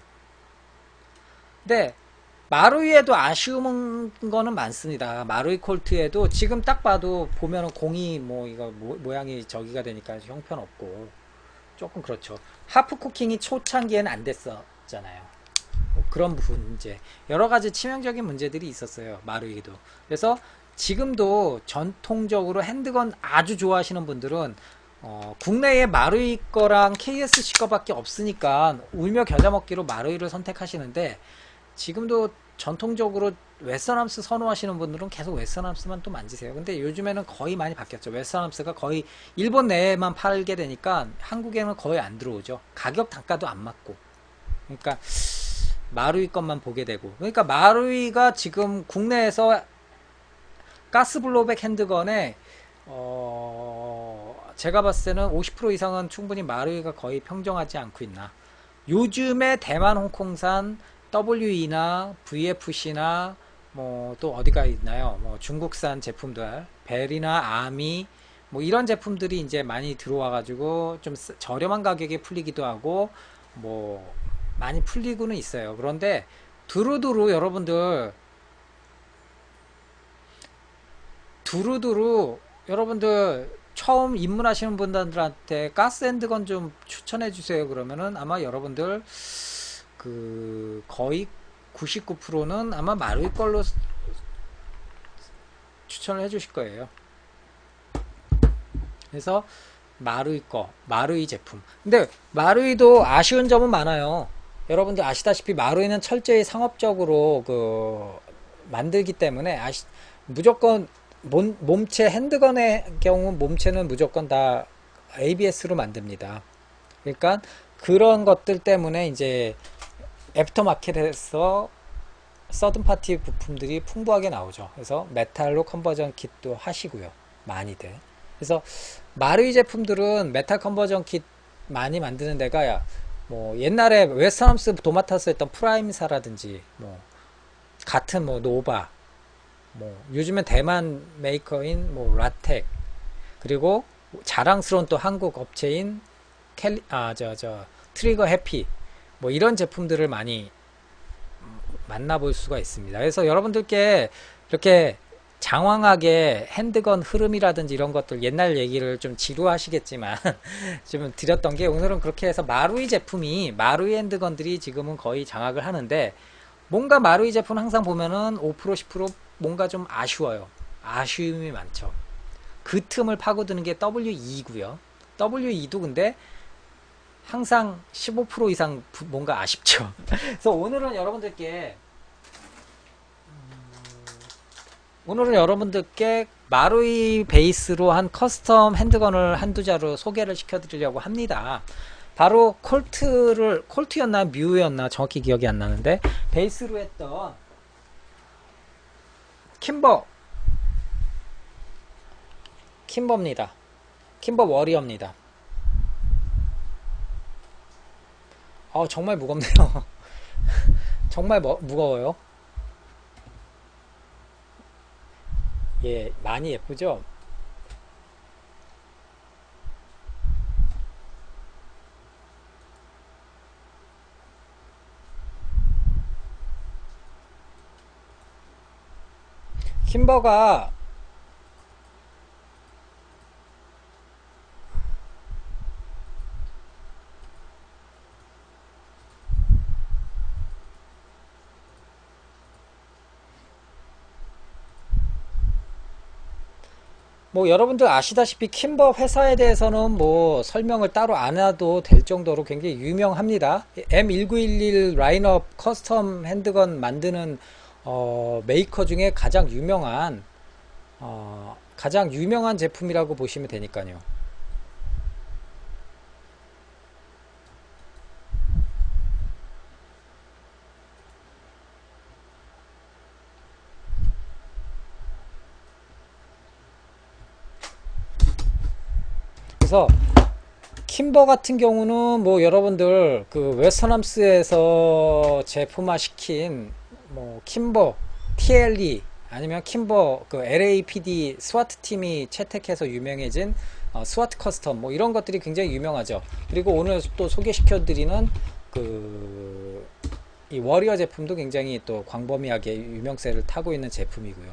근데 마루이에도 아쉬운 거는 많습니다. 마루이 콜트에도 지금 딱 봐도 보면은 공이 뭐 이거 모양이 저기가 되니까 형편없고 조금 그렇죠. 하프 쿠킹이 초창기에는 안 됐었잖아요. 뭐 그런 문제, 여러 가지 치명적인 문제들이 있었어요. 마루이도. 그래서 지금도 전통적으로 핸드건 아주 좋아하시는 분들은 국내에 마루이 거랑 KSC 거밖에 없으니까 울며 겨자 먹기로 마루이를 선택하시는데, 지금도 전통적으로 웨스턴함스 선호하시는 분들은 계속 웨스턴함스만 또 만지세요. 근데 요즘에는 거의 많이 바뀌었죠. 웨스턴함스가 거의 일본 내에만 팔게 되니까 한국에는 거의 안 들어오죠. 가격 단가도 안 맞고. 그러니까 마루이 것만 보게 되고. 그러니까 마루이가 지금 국내에서 가스블로백 핸드건에 제가 봤을 때는 50% 이상은 충분히 마루이가 거의 평정하지 않고 있나. 요즘에 대만, 홍콩산 WE나 VFC나 뭐 또 어디가 있나요? 뭐 중국산 제품들, 벨이나 아미 뭐 이런 제품들이 이제 많이 들어와 가지고 좀 저렴한 가격에 풀리기도 하고 뭐 많이 풀리고는 있어요. 그런데 두루두루 여러분들 처음 입문하시는 분들한테 가스 핸드건 좀 추천해 주세요. 그러면은 아마 여러분들 그 거의 99%는 아마 마루이 걸로 추천을 해 주실 거예요. 그래서 마루이 제품. 근데 마루이도 아쉬운 점은 많아요. 여러분들 아시다시피 마루이는 철저히 상업적으로 만들기 때문에 무조건 몸체 핸드건의 경우 몸체는 무조건 다 ABS로 만듭니다. 그러니까 그런 것들 때문에 이제 애프터마켓에서 서든파티 부품들이 풍부하게 나오죠. 그래서 메탈로 컨버전 킷도 하시고요. 많이들. 그래서 마루이 제품들은 메탈 컨버전 킷 많이 만드는 데가 뭐 옛날에 웨스턴함스 도마타스 했던 프라임사라든지 뭐 같은 뭐 노바, 뭐 요즘엔 대만 메이커인 뭐 라텍, 그리고 자랑스러운 또 한국 업체인 트리거 해피, 뭐 이런 제품들을 많이 만나볼 수가 있습니다. 그래서 여러분들께 이렇게 장황하게 핸드건 흐름이라든지 이런 것들 옛날 얘기를 좀 지루하시겠지만 좀 드렸던 게, 오늘은 그렇게 해서 마루이 핸드건들이 지금은 거의 장악을 하는데, 뭔가 마루이 제품 항상 보면은 5% 10% 뭔가 좀 아쉬워요. 아쉬움이 많죠. 그 틈을 파고드는 게 WE고요. WE도 근데 항상 15% 이상 뭔가 아쉽죠. 그래서 오늘은 여러분들께 마루이 베이스로 한 커스텀 핸드건을 한두 자루 소개를 시켜드리려고 합니다. 바로 콜트였나 뮤였나 정확히 기억이 안 나는데 베이스로 했던 킴버입니다. 킴버 워리어입니다. 정말 무겁네요. 정말 무거워요. 예, 많이 예쁘죠? 킴버가 뭐 여러분들 아시다시피 킴버 회사에 대해서는 뭐 설명을 따로 안 해도 될 정도로 굉장히 유명합니다. M1911 라인업 커스텀 핸드건 만드는 메이커 중에 가장 유명한 제품이라고 보시면 되니까요. 그래서 킴버 같은 경우는 뭐 여러분들 그 웨스턴함스에서 제품화 시킨 뭐 킴버 TLE 아니면 킴버 그 LAPD 스와트 팀이 채택해서 유명해진 스와트 커스텀 뭐 이런 것들이 굉장히 유명하죠. 그리고 오늘 또 소개시켜 드리는 그 이 워리어 제품도 굉장히 또 광범위하게 유명세를 타고 있는 제품이고요.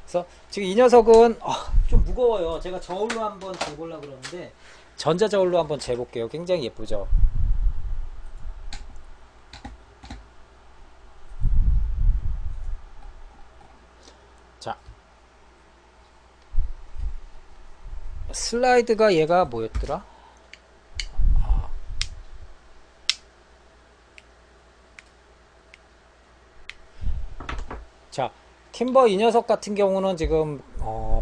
그래서 지금 이 녀석은 좀 무거워요. 제가 저울로 한번 재보려고 그러는데 전자저울로 한번 재볼게요. 굉장히 예쁘죠. 자, 슬라이드가 얘가 뭐였더라? 아, 자, 킴버 이 녀석 같은 경우는 지금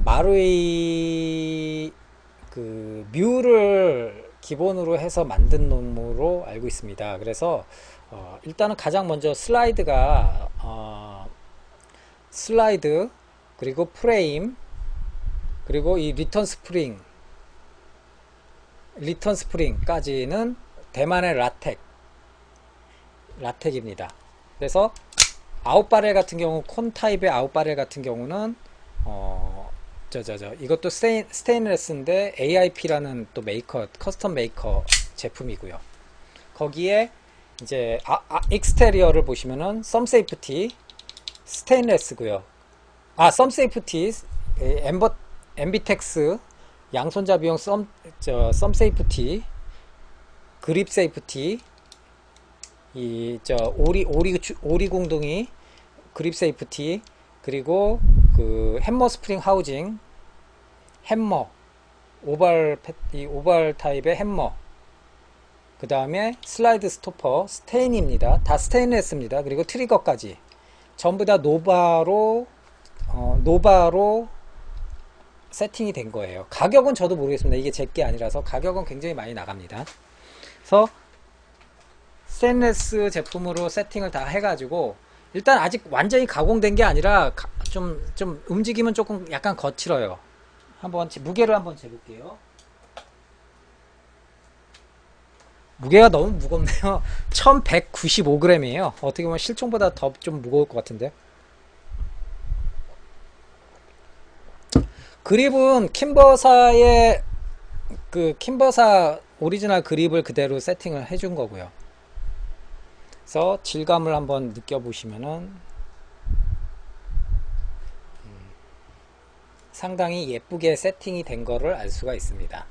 마루이 그 뮤를 기본으로 해서 만든 놈으로 알고 있습니다. 그래서 일단은 가장 먼저 슬라이드 그리고 프레임 그리고 이 리턴 스프링까지는 대만의 라텍입니다. 그래서 아웃바렐 같은 경우 콘 타입의 아웃바렐 같은 경우는 이것도 스테인레스인데 AIP라는 또 메이커 커스텀 메이커 제품이고요. 거기에 이제 익스테리어를 보시면은 썸세이프티 스테인레스고요. 썸세이프티 엠비텍스 양손잡이용 썸세이프티 그립 세이프티 오리 공둥이 그립 세이프티 그리고 그 햄머 스프링 하우징 햄머 오발 타입의 햄머 그 다음에 슬라이드 스토퍼 스테인입니다. 다 스테인레스입니다. 그리고 트리거까지 전부 다 노바로 세팅이 된 거예요. 가격은 저도 모르겠습니다. 이게 제 게 아니라서 가격은 굉장히 많이 나갑니다. 그래서 스테인레스 제품으로 세팅을 다 해가지고 일단 아직 완전히 가공된 게 아니라 좀 움직임은 조금 약간 거칠어요. 한번 무게를 한번 재볼게요. 무게가 너무 무겁네요. 1195g이에요. 어떻게 보면 실총보다 더 좀 무거울 것 같은데. 그립은 킴버사 오리지널 그립을 그대로 세팅을 해준 거고요. 그래서 질감을 한번 느껴보시면은 상당히 예쁘게 세팅이 된 거를 알 수가 있습니다.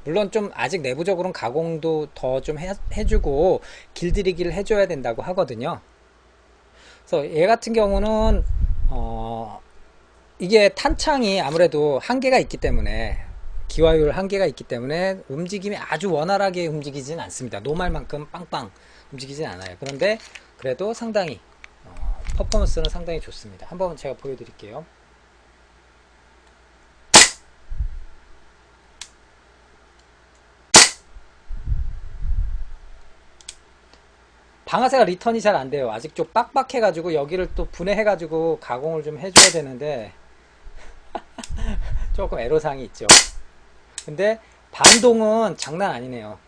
물론 좀 아직 내부적으로는 가공도 더 좀 해주고 길들이기를 해줘야 된다고 하거든요. 그래서 얘 같은 경우는 이게 탄창이 아무래도 한계가 있기 때문에 기화율 한계가 있기 때문에 움직임이 아주 원활하게 움직이진 않습니다. 노말만큼 빵빵 움직이진 않아요. 그런데 그래도 상당히 퍼포먼스는 상당히 좋습니다. 한번 제가 보여드릴게요. 방아쇠가 리턴이 잘 안 돼요. 아직 좀 빡빡해가지고 여기를 또 분해해가지고 가공을 좀 해줘야 되는데 조금 애로사항이 있죠. 근데 반동은 장난 아니네요.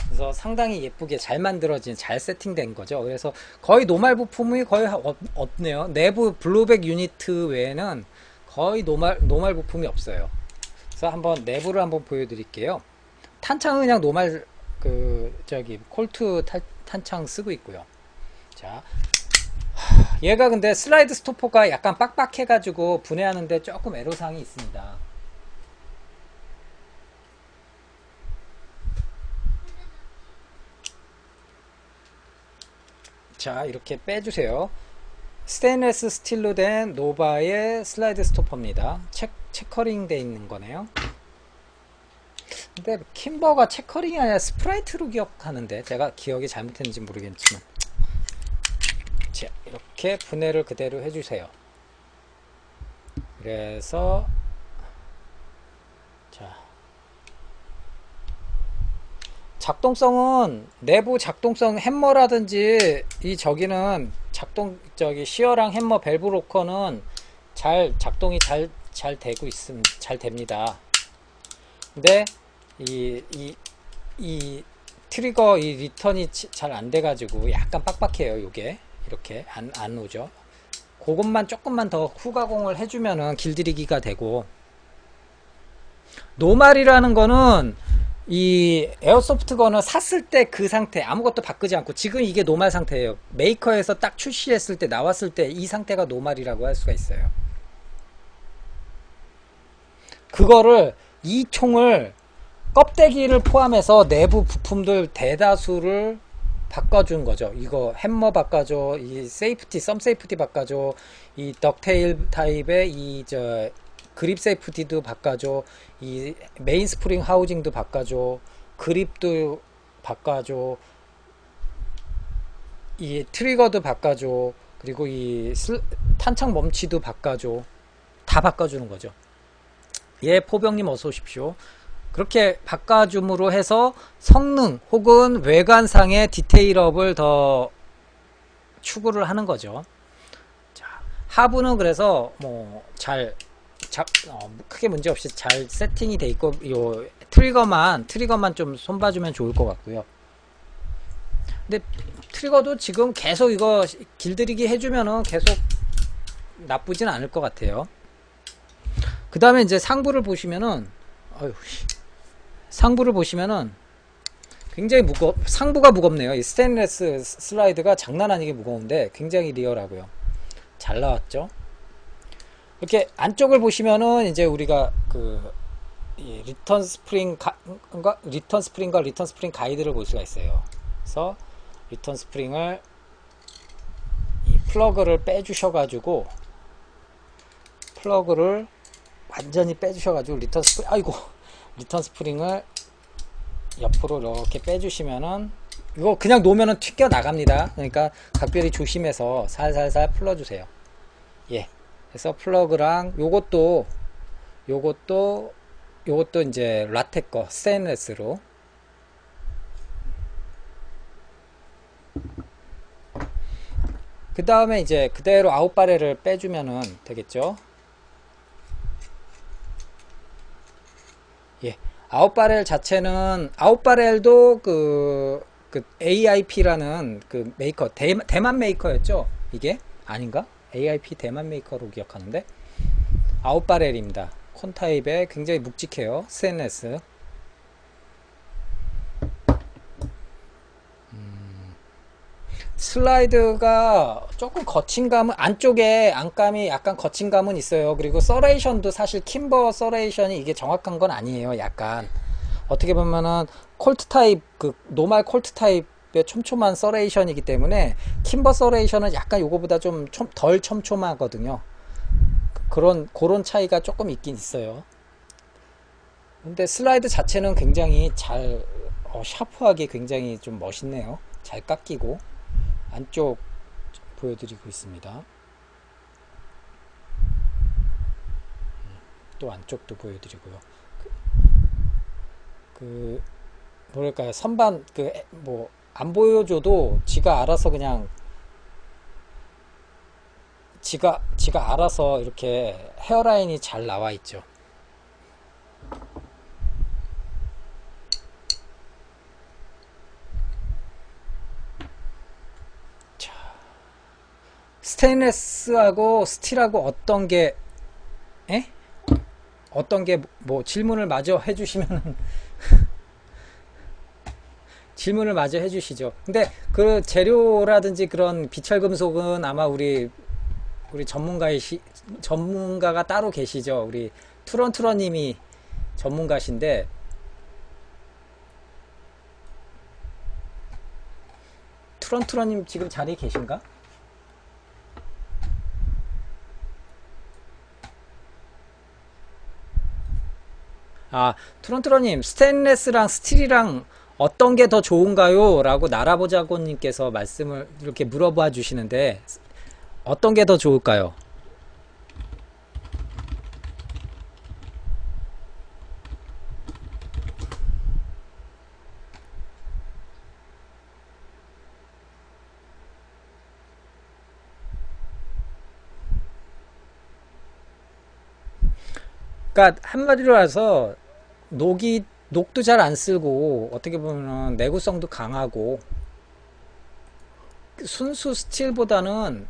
그래서 상당히 예쁘게 잘 만들어진 잘 세팅된 거죠. 그래서 거의 노말 부품이 거의 없네요. 내부 블루백 유니트 외에는 거의 노말 부품이 없어요. 그래서 한번 내부를 한번 보여드릴게요. 탄창은 그냥 노말 콜트 탄창 쓰고 있고요. 자, 얘가 근데 슬라이드 스토퍼가 약간 빡빡해 가지고 분해하는데 조금 애로사항이 있습니다. 자, 이렇게 빼주세요. 스테인레스 스틸로 된 노바의 슬라이드 스토퍼입니다. 체커링 돼 있는 거네요. 근데 킴버가 체커링이 아니라 스프라이트로 기억하는데 제가 기억이 잘못했는지 모르겠지만, 자, 이렇게 분해를 그대로 해주세요. 그래서 자, 작동성은 내부 작동성 햄머라든지 이 저기는 저기 시어랑 햄머 밸브 로커는 잘 작동이 잘 되고 있음 잘 됩니다. 근데 이 트리거 이 리턴이 잘 안 돼가지고 약간 빡빡해요. 요게 이렇게 안 오죠. 그것만 조금만 더 후가공을 해주면은 길들이기가 되고, 노말이라는 거는 이 에어소프트 건을 샀을 때 그 상태 아무것도 바꾸지 않고 지금 이게 노말 상태예요. 메이커에서 딱 출시했을 때 나왔을 때 이 상태가 노말이라고 할 수가 있어요. 그거를 이 총을 껍데기를 포함해서 내부 부품들 대다수를 바꿔준 거죠. 이거 햄머 바꿔줘, 이 세이프티, 썸 세이프티 바꿔줘, 이 덕테일 타입의 이 그립 세이프티도 바꿔줘, 이 메인 스프링 하우징도 바꿔줘, 그립도 바꿔줘, 이 트리거도 바꿔줘, 그리고 이 탄창 멈치도 바꿔줘. 다 바꿔주는 거죠. 예, 포병님 어서 오십시오. 그렇게 바꿔줌으로 해서 성능 혹은 외관상의 디테일업을 더 추구를 하는 거죠. 자, 하부는 그래서 뭐 크게 문제 없이 잘 세팅이 돼 있고, 요 트리거만 좀 손봐주면 좋을 것 같고요. 근데 트리거도 지금 계속 이거 길들이기 해주면은 계속 나쁘진 않을 것 같아요. 그 다음에 이제 상부를 보시면은, 상부를 보시면은 굉장히 상부가 무겁네요. 이 스테인레스 슬라이드가 장난 아니게 무거운데 굉장히 리얼하고요. 잘 나왔죠. 이렇게 안쪽을 보시면은 이제 우리가 이 리턴 스프링과 리턴 스프링 가이드를 볼 수가 있어요. 그래서 리턴 스프링을 이 플러그를 빼주셔가지고, 플러그를 완전히 빼주셔가지고 리턴 스프링을 옆으로 이렇게 빼주시면은, 이거 그냥 놓으면은 튀겨 나갑니다. 그러니까 각별히 조심해서 살살살 풀어주세요. 예. 그래서 플러그랑 요것도 이제 라텍 거 스테인레스로, 그 다음에 이제 그대로 아웃바렐을 빼주면은 되겠죠. 예. 아웃바렐 자체는, 아웃바렐도 그 AIP라는 그 메이커, 대만 메이커였죠? 이게? 아닌가? AIP 대만 메이커로 기억하는데, 아웃바렐입니다. 콘 타입에 굉장히 묵직해요. 스테인레스. 슬라이드가 조금 거친감은, 안쪽에 안감이 약간 거친감은 있어요. 그리고 서레이션도 사실 킴버 서레이션이 이게 정확한 건 아니에요. 약간 어떻게 보면은 콜트 타입, 노말 콜트 타입의 촘촘한 서레이션이기 때문에 킴버 서레이션은 약간 요거보다 좀 덜 촘촘하거든요. 그런 차이가 조금 있긴 있어요. 근데 슬라이드 자체는 굉장히 잘 샤프하게 굉장히 좀 멋있네요. 잘 깎이고. 안쪽 보여드리고 있습니다. 또 안쪽도 보여드리고요. 뭐랄까요, 선반 뭐 안 보여줘도 지가 알아서 그냥 지가 알아서 이렇게 헤어라인이 잘 나와 있죠. 스테인레스하고 스틸하고 어떤 게 뭐 질문을 마저 해주시면 질문을 마저 해주시죠. 근데 그 재료라든지 그런 비철금속은 아마 우리 전문가가 따로 계시죠. 우리 투런님이 전문가신데, 투런님 지금 자리에 계신가? 아, 트론트러님, 스테인레스랑 스틸이랑 어떤 게 더 좋은가요? 라고 나라보자고님께서 말씀을 이렇게 물어봐 주시는데, 어떤 게 더 좋을까요? 그러니까 한마디로 해서 녹도 잘 안 쓸고 어떻게 보면 내구성도 강하고 순수 스틸보다는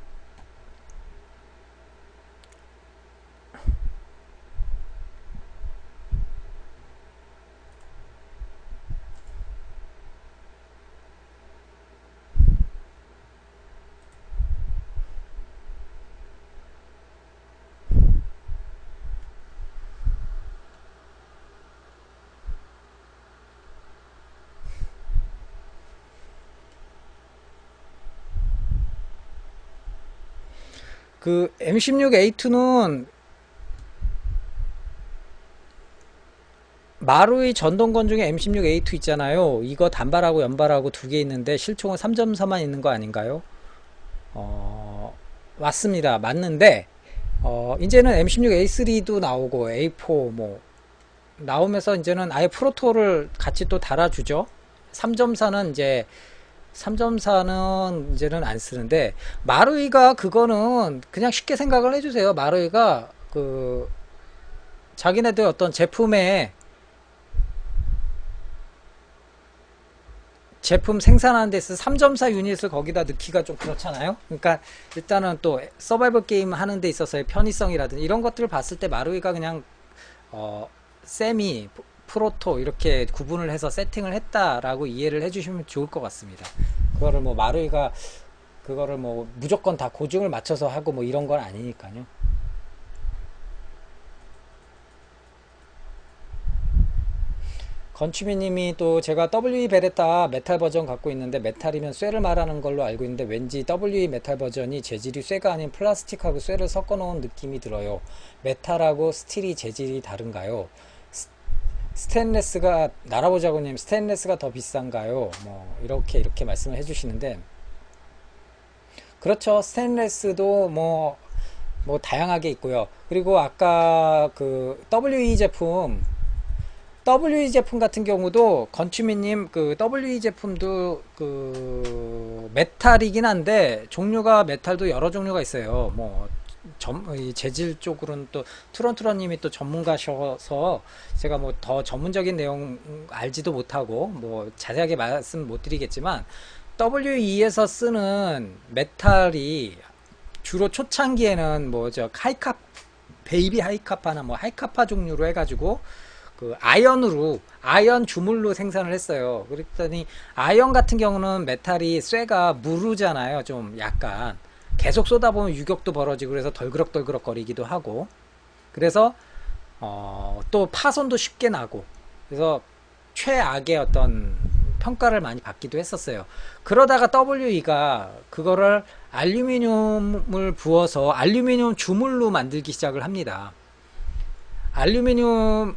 그 M16A2는 마루이 전동건 중에 M16A2 있잖아요. 이거 단발하고 연발하고 두 개 있는데 실총은 3.4만 있는 거 아닌가요? 맞습니다. 맞는데 이제는 M16A3도 나오고 A4 뭐 나오면서 이제는 아예 프로토를 같이 또 달아주죠. 3.4는 이제 3.4는 이제는 안 쓰는데 마루이가 그거는 그냥 쉽게 생각을 해주세요. 마루이가 그 자기네들 어떤 제품 생산하는 데서 3.4 유닛을 거기다 넣기가 좀 그렇잖아요. 그러니까 일단은 또 서바이벌 게임 하는 데 있어서의 편의성이라든지 이런 것들을 봤을 때 마루이가 그냥 세미 프로토 이렇게 구분을 해서 세팅을 했다라고 이해를 해주시면 좋을 것 같습니다. 그거를 뭐 마루이가 그거를 뭐 무조건 다 고증을 맞춰서 하고 뭐 이런 건 아니니까요. 건추미님이 또 제가 WE 베레타 메탈 버전 갖고 있는데 메탈이면 쇠를 말하는 걸로 알고 있는데 왠지 WE 메탈 버전이 재질이 쇠가 아닌 플라스틱하고 쇠를 섞어 놓은 느낌이 들어요. 메탈하고 스틸이 재질이 다른가요? 스테인레스가 나라보자고님 스테인레스가 더 비싼가요? 뭐 이렇게 말씀을 해주시는데 그렇죠. 스테인레스도 뭐 다양하게 있고요. 그리고 아까 그 WE 제품 같은 경우도 건추미님 그 WE 제품도 그 메탈이긴 한데 종류가 메탈도 여러 종류가 있어요. 뭐 이 재질 쪽으로는 또 트런트런님이 또 전문가셔서 제가 뭐 더 전문적인 내용 알지도 못하고 뭐 자세하게 말씀 못 드리겠지만 WE에서 쓰는 메탈이 주로 초창기에는 뭐 저 하이카 베이비 하이카파나 뭐 하이카파 종류로 해가지고 그 아연 주물로 생산을 했어요. 그랬더니 아연 같은 경우는 메탈이 쇠가 무르잖아요. 좀 약간 계속 쏘다 보면 유격도 벌어지고 그래서 덜그럭덜그럭 거리기도 하고 그래서 또 파손도 쉽게 나고 그래서 최악의 어떤 평가를 많이 받기도 했었어요. 그러다가 WE가 그거를 알루미늄을 부어서 알루미늄 주물로 만들기 시작을 합니다. 알루미늄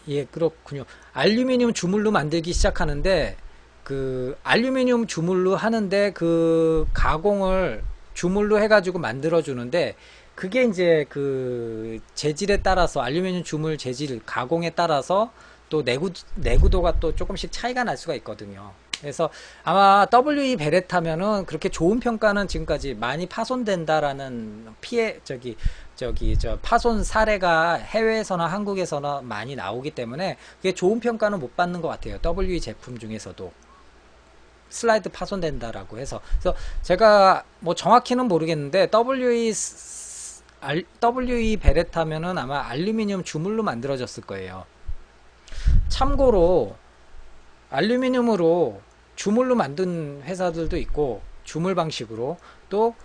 예, 그렇군요. 알루미늄 주물로 만들기 시작하는데 그 알루미늄 주물로 하는데 그 가공을 주물로 해가지고 만들어 주는데 그게 이제 그 재질에 따라서 알루미늄 주물 재질 가공에 따라서 또 내구도가 또 조금씩 차이가 날 수가 있거든요. 그래서 아마 WE 베레타면은 그렇게 좋은 평가는 지금까지 많이 파손된다라는 피해 저 파손 사례가 해외에서나 한국에서나 많이 나오기 때문에 그게 좋은 평가는 못 받는 것 같아요. WE 제품 중에서도 슬라이드 파손된다라고 해서 그래서 제가 뭐 정확히는 모르겠는데 WE 베레타면은 아마 알루미늄 주물로 만들어졌을 거예요. 참고로 알루미늄으로 주물로 만든 회사들도 있고 주물 방식으로 또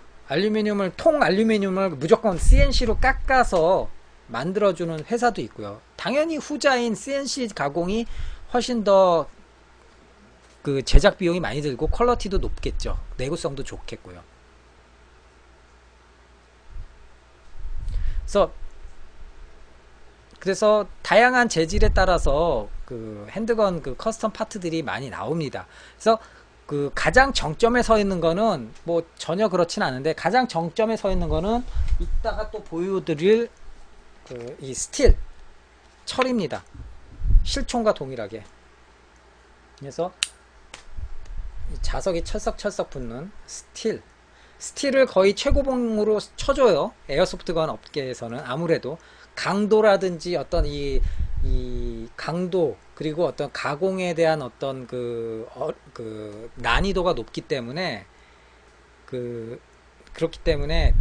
통 알루미늄을 무조건 CNC로 깎아서 만들어주는 회사도 있고요. 당연히 후자인 CNC 가공이 훨씬 더 그 제작 비용이 많이 들고 퀄리티도 높겠죠. 내구성도 좋겠고요. 그래서 그래서 다양한 재질에 따라서 그 핸드건 그 커스텀 파트들이 많이 나옵니다. 그래서 그 가장 정점에 서 있는 거는 뭐 전혀 그렇진 않은데, 가장 정점에 서 있는 거는 이따가 또 보여드릴 그 이 스틸 철입니다. 실총과 동일하게. 그래서 이 자석이 철썩철썩 붙는 스틸을 거의 최고봉으로 쳐줘요. 에어소프트건 업계에서는. 아무래도 강도라든지 어떤 이 강도, 그리고 어떤 가공에 대한 어떤 그 난이도가 높기 때문에, 그렇기 때문에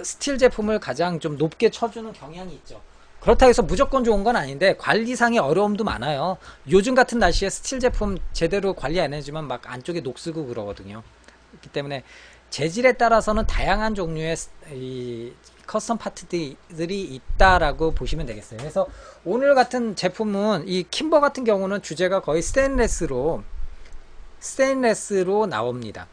스틸 제품을 가장 좀 높게 쳐주는 경향이 있죠. 그렇다고 해서 무조건 좋은 건 아닌데 관리상의 어려움도 많아요. 요즘 같은 날씨에 스틸 제품 제대로 관리 안 해주면 막 안쪽에 녹슬고 그러거든요. 그렇기 때문에 재질에 따라서는 다양한 종류의 이 커스텀 파트들이 있다라고 보시면 되겠어요. 그래서 오늘 같은 제품은 이 킴버 같은 경우는 주제가 거의 스테인레스로 나옵니다.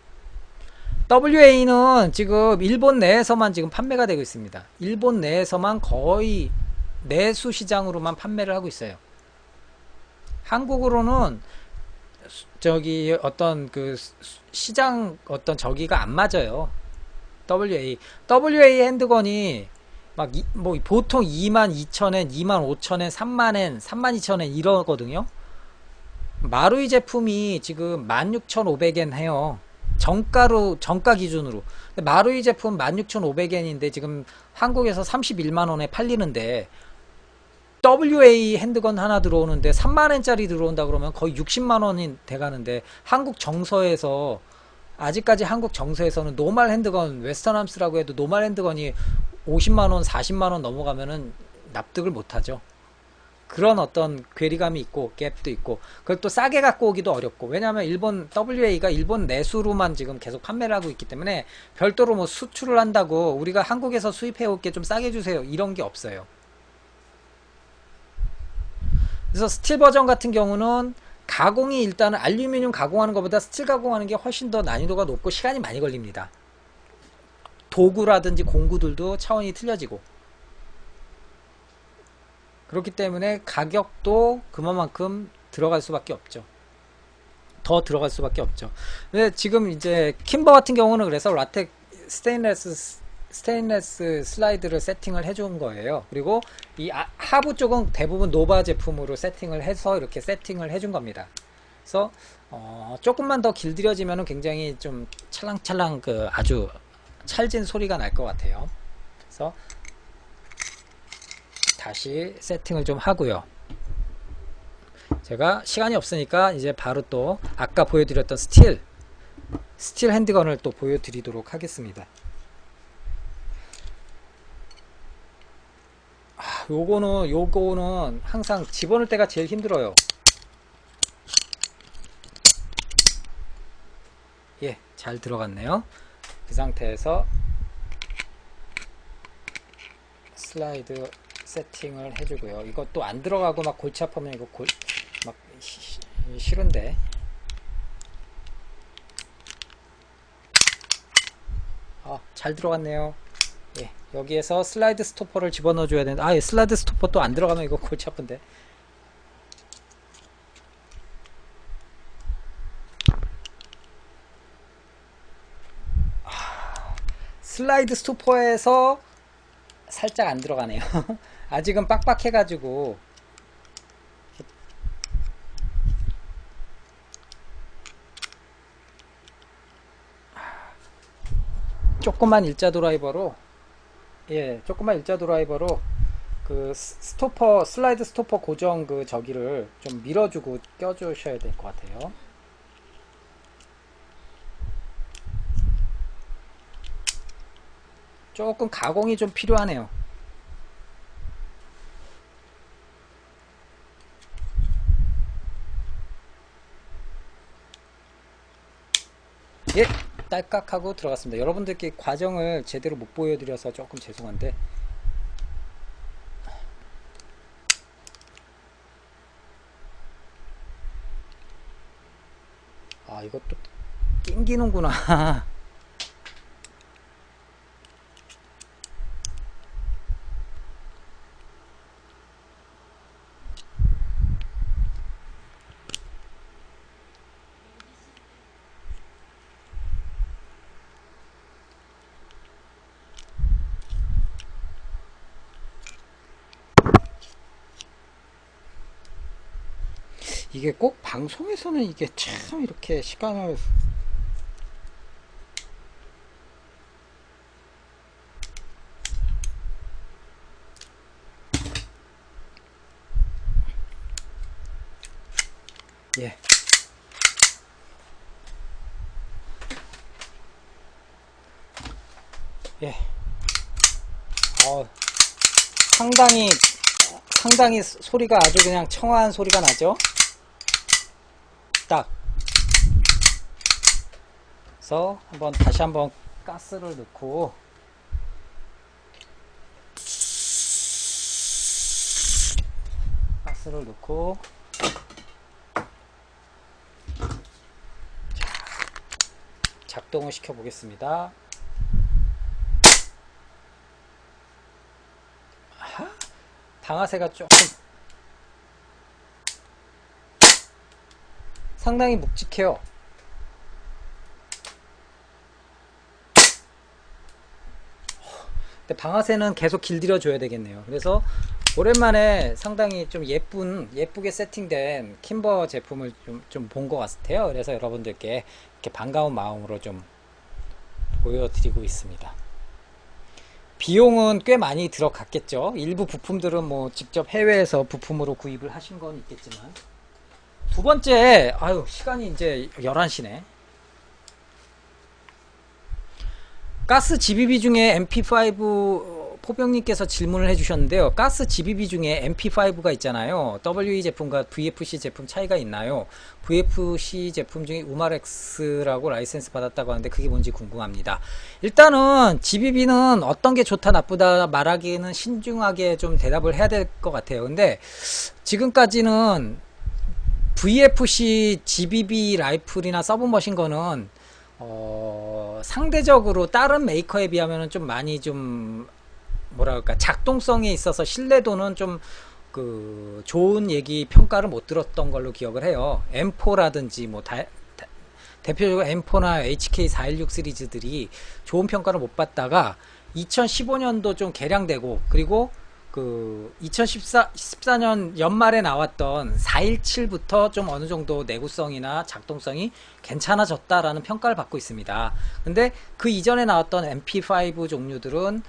WA는 지금 일본 내에서만 지금 판매가 되고 있습니다. 일본 내에서만 거의 내수 시장으로만 판매를 하고 있어요. 한국으로는 저기 어떤 그 시장 어떤 저기가 안 맞아요. WA 핸드건이 막 뭐 보통 22,000엔, 25,000엔, 3만엔, 32,000엔 이러거든요. 마루이 제품이 지금 16,500엔 해요. 정가 기준으로. 마루이 제품 16,500엔인데 지금 한국에서 31만원에 팔리는데, WA 핸드건 하나 들어오는데 3만엔짜리 들어온다 그러면 거의 60만원이 돼가는데, 아직까지 한국 정서에서는 노말 핸드건, 웨스턴함스라고 해도 노말 핸드건이 50만원, 40만원 넘어가면은 납득을 못하죠. 그런 어떤 괴리감이 있고 갭도 있고, 그걸 또 싸게 갖고 오기도 어렵고, 왜냐하면 일본 WA가 일본 내수로만 지금 계속 판매를 하고 있기 때문에 별도로 뭐 수출을 한다고 우리가 한국에서 수입해 올게 좀 싸게 주세요 이런 게 없어요. 그래서 스틸 버전 같은 경우는 가공이 일단은 알루미늄 가공하는 것보다 스틸 가공하는 게 훨씬 더 난이도가 높고 시간이 많이 걸립니다. 도구라든지 공구들도 차원이 틀려지고, 그렇기 때문에 가격도 그만큼 들어갈 수밖에 없죠. 더 들어갈 수밖에 없죠. 근데 지금 이제 킴버 같은 경우는 그래서 라텍 스테인레스 슬라이드를 세팅을 해준 거예요. 그리고 이 하부 쪽은 대부분 노바 제품으로 세팅을 해서 이렇게 세팅을 해준 겁니다. 그래서 조금만 더 길들여지면 굉장히 좀 찰랑찰랑 그 아주 찰진 소리가 날 것 같아요. 그래서 다시 세팅을 좀 하고요. 제가 시간이 없으니까 이제 바로 또 아까 보여드렸던 스틸 핸드건을 또 보여드리도록 하겠습니다. 요거는 항상 집어넣을 때가 제일 힘들어요. 예, 잘 들어갔네요. 그 상태에서 슬라이드 세팅을 해주고요. 이것도 안 들어가고 막 골치 아프면 이거 막 싫은데. 잘 들어갔네요. 예, 여기에서 슬라이드 스토퍼를 집어넣어 줘야 되는데, 예, 슬라이드 스토퍼 또 안 들어가면 이거 골치 아픈데. 슬라이드 스토퍼에서 살짝 안 들어가네요. 아직은 빡빡해가지고. 조그만 일자 드라이버로 그 슬라이드 스토퍼 고정 그 저기를 좀 밀어주고 껴주셔야 될 것 같아요. 조금 가공이 좀 필요하네요. 예, 딸깍하고 들어갔습니다. 여러분들께 과정을 제대로 못 보여드려서 조금 죄송한데, 이것도 낑기는구나. 이게 꼭 방송에서는 이게 참 이렇게 시간을 예. 예. 상당히 소리가 아주 그냥 청아한 소리가 나죠. 딱. 그래서 다시 한번 가스를 넣고 작동을 시켜 보겠습니다. 방아쇠가 조금 상당히 묵직해요. 근데 방아쇠는 계속 길들여 줘야 되겠네요. 그래서 오랜만에 상당히 좀 예쁘게 세팅된 킴버 제품을 좀 본 것 같아요. 그래서 여러분들께 이렇게 반가운 마음으로 좀 보여드리고 있습니다. 비용은 꽤 많이 들어갔겠죠. 일부 부품들은 뭐 직접 해외에서 부품으로 구입을 하신 건 있겠지만. 두 번째, 시간이 이제 11시네. 가스 GBB 중에 MP5 포병님께서 질문을 해주셨는데요. 가스 GBB 중에 MP5가 있잖아요. WE 제품과 VFC 제품 차이가 있나요? VFC 제품 중에 우마렉스라고 라이센스 받았다고 하는데 그게 뭔지 궁금합니다. 일단은 GBB는 어떤 게 좋다 나쁘다 말하기에는 신중하게 좀 대답을 해야 될 것 같아요. 근데 지금까지는 VFC GBB 라이플이나 서브머신 거는 상대적으로 다른 메이커에 비하면 좀 많이 좀 뭐랄까 작동성에 있어서 신뢰도는 좀 좋은 얘기 평가를 못 들었던 걸로 기억을 해요. M4라든지 뭐 대표적으로 M4나 HK416 시리즈들이 좋은 평가를 못 받다가 2015년도 좀 개량되고 그리고 2014년 연말에 나왔던 417부터 좀 어느 정도 내구성이나 작동성이 괜찮아졌다라는 평가를 받고 있습니다. 근데 그 이전에 나왔던 MP5 종류들은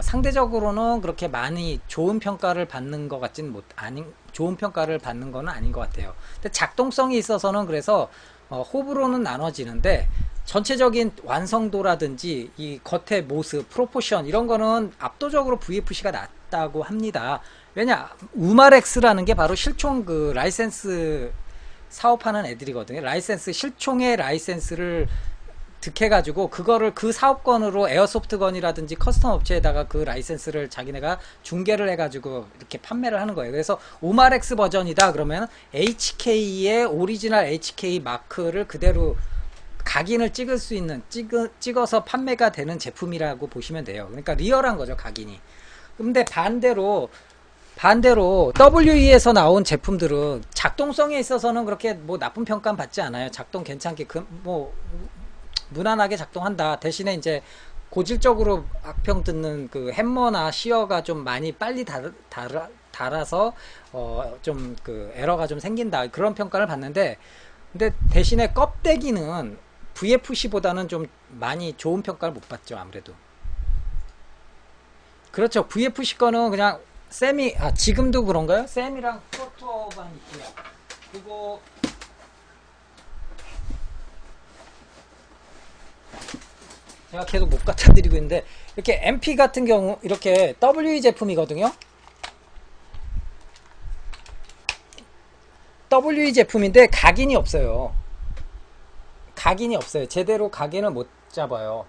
상대적으로는 그렇게 많이 좋은 평가를 받는 것 같진 좋은 평가를 받는 건 아닌 것 같아요. 근데 작동성이 있어서는 그래서 호불호는 나눠지는데 전체적인 완성도라든지 이 겉의 모습, 프로포션 이런 거는 압도적으로 VFC가 낫다고 합니다. 왜냐? 우마렉스라는 게 바로 실총 라이센스 사업하는 애들이거든요. 실총의 라이센스를 득해가지고 그거를 그 사업권으로 에어소프트건이라든지 커스텀 업체에다가 그 라이센스를 자기네가 중개를 해가지고 이렇게 판매를 하는 거예요. 그래서 우마렉스 버전이다 그러면 HK의 오리지널 HK 마크를 그대로 각인을 찍을 수 있는 찍어서 판매가 되는 제품이라고 보시면 돼요. 그러니까 리얼한 거죠, 각인이. 근데 반대로 WE에서 나온 제품들은 작동성에 있어서는 그렇게 뭐 나쁜 평가는 받지 않아요. 작동 괜찮게 뭐 무난하게 작동한다. 대신에 이제 고질적으로 악평 듣는 그 햄머나 시어가 좀 많이 빨리 달아서 좀 에러가 좀 생긴다. 그런 평가를 받는데 근데 대신에 껍데기는 VFC보다는 좀 많이 좋은 평가를 못 받죠. 아무래도 그렇죠. VFC 거는 그냥 지금도 그런가요? 셈이랑 프로토만 있고요. 그리고 제가 계속 못 갖다 드리고 있는데 이렇게 MP 같은 경우 이렇게 WE 제품이거든요. WE 제품인데 각인이 없어요. 제대로 각인을 못 잡아요.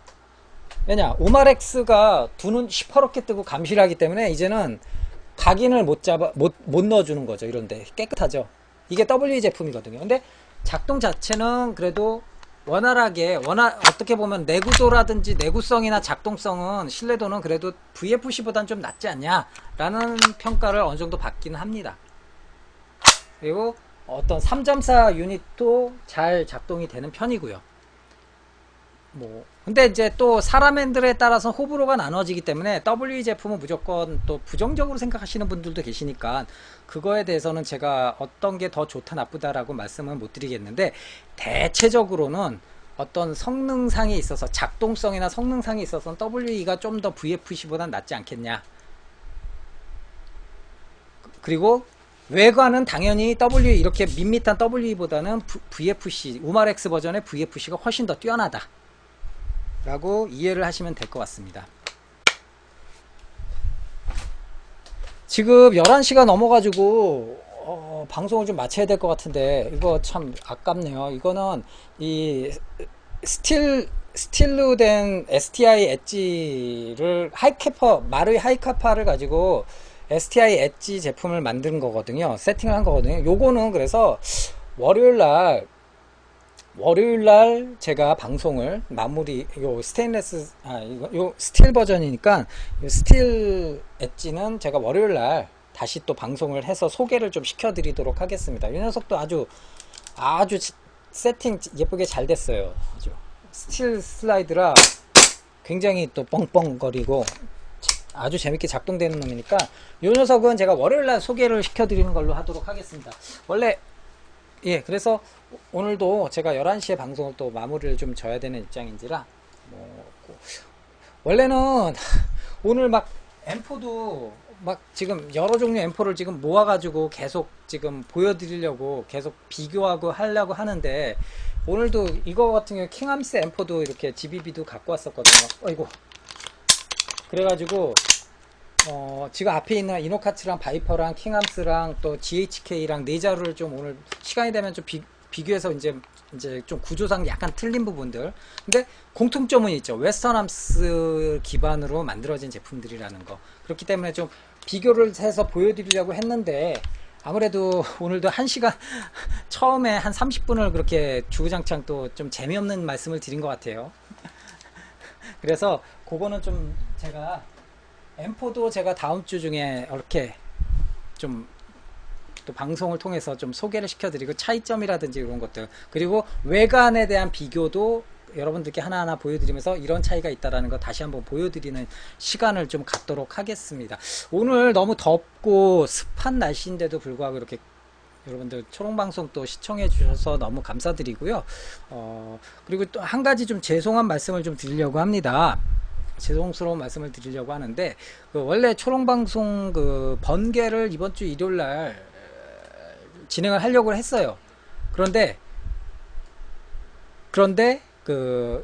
왜냐? 오마렉스가 두 눈 시퍼렇게 뜨고 감시를 하기 때문에 이제는 각인을 못 넣어주는 거죠. 이런데 깨끗하죠. 이게 WE 제품이거든요. 근데 작동 자체는 그래도 어떻게 보면 내구도라든지 내구성이나 작동성은 신뢰도는 그래도 VFC보다는 좀 낫지 않냐 라는 평가를 어느 정도 받기는 합니다. 그리고 어떤 3.4 유닛도 잘 작동이 되는 편이고요. 뭐 근데 이제 또 사람 핸들에 따라서 호불호가 나눠지기 때문에 WE 제품은 무조건 또 부정적으로 생각하시는 분들도 계시니까 그거에 대해서는 제가 어떤 게 더 좋다 나쁘다라고 말씀은 못 드리겠는데, 대체적으로는 어떤 성능상에 있어서 작동성이나 성능상에 있어서는 WE가 좀 더 VFC보단 낫지 않겠냐. 그리고 외관은 당연히 WE, 이렇게 밋밋한 WE보다는 VFC 우마렉스 버전의 VFC가 훨씬 더 뛰어나다 라고 이해를 하시면 될 것 같습니다. 지금 11시가 넘어가지고 방송을 좀 마쳐야 될 것 같은데 이거 참 아깝네요. 이거는 이 스틸로 된 STI 엣지를 마루이 하이카파를 가지고 STI 엣지 제품을 만든 거거든요. 세팅을 한 거거든요. 요거는 그래서 월요일날 제가 방송을 마무리, 요 스테인레스, 요 스틸 버전이니까, 요 스틸 엣지는 제가 월요일날 다시 또 방송을 해서 소개를 좀 시켜드리도록 하겠습니다. 이 녀석도 아주 세팅 예쁘게 잘 됐어요. 아주 스틸 슬라이드라 굉장히 또 뻥뻥거리고 아주 재밌게 작동되는 놈이니까, 이 녀석은 제가 월요일날 소개를 시켜드리는 걸로 하도록 하겠습니다. 원래 예, 그래서 오늘도 제가 11시에 방송을 또 마무리를 좀 져야 되는 입장인지라, 원래는 오늘 막 앰프도 막 지금 여러 종류 앰프를 지금 모아가지고 계속 지금 보여드리려고 계속 비교하고 하려고 하는데, 오늘도 이거 같은 경우 킹함스 앰프도 이렇게 GBB도 갖고 왔었거든요. 어이구. 그래가지고 지금 앞에 있는 이노카츠랑 바이퍼랑 킹함스랑 또 GHK랑 네 자루를 좀 오늘 시간이 되면 좀 비교해서 이제 좀 구조상 약간 틀린 부분들, 근데 공통점은 있죠. 웨스턴함스 기반으로 만들어진 제품들이라는 거. 그렇기 때문에 좀 비교를 해서 보여드리려고 했는데, 아무래도 오늘도 1시간 처음에 한 30분을 그렇게 주구장창 또 좀 재미없는 말씀을 드린 것 같아요. 그래서 그거는 좀 제가 앰프도 제가 다음 주 중에 이렇게 좀 또 방송을 통해서 좀 소개를 시켜드리고, 차이점이라든지 이런 것들, 그리고 외관에 대한 비교도 여러분들께 하나하나 보여드리면서 이런 차이가 있다라는 거 다시 한번 보여드리는 시간을 좀 갖도록 하겠습니다. 오늘 너무 덥고 습한 날씨인데도 불구하고 이렇게 여러분들 초롱방송 또 시청해 주셔서 너무 감사드리고요. 그리고 또 한 가지 좀 죄송한 말씀을 좀 드리려고 합니다. 죄송스러운 말씀을 드리려고 하는데, 원래 초롱방송 번개를 이번 주 일요일날 진행을 하려고 했어요. 그런데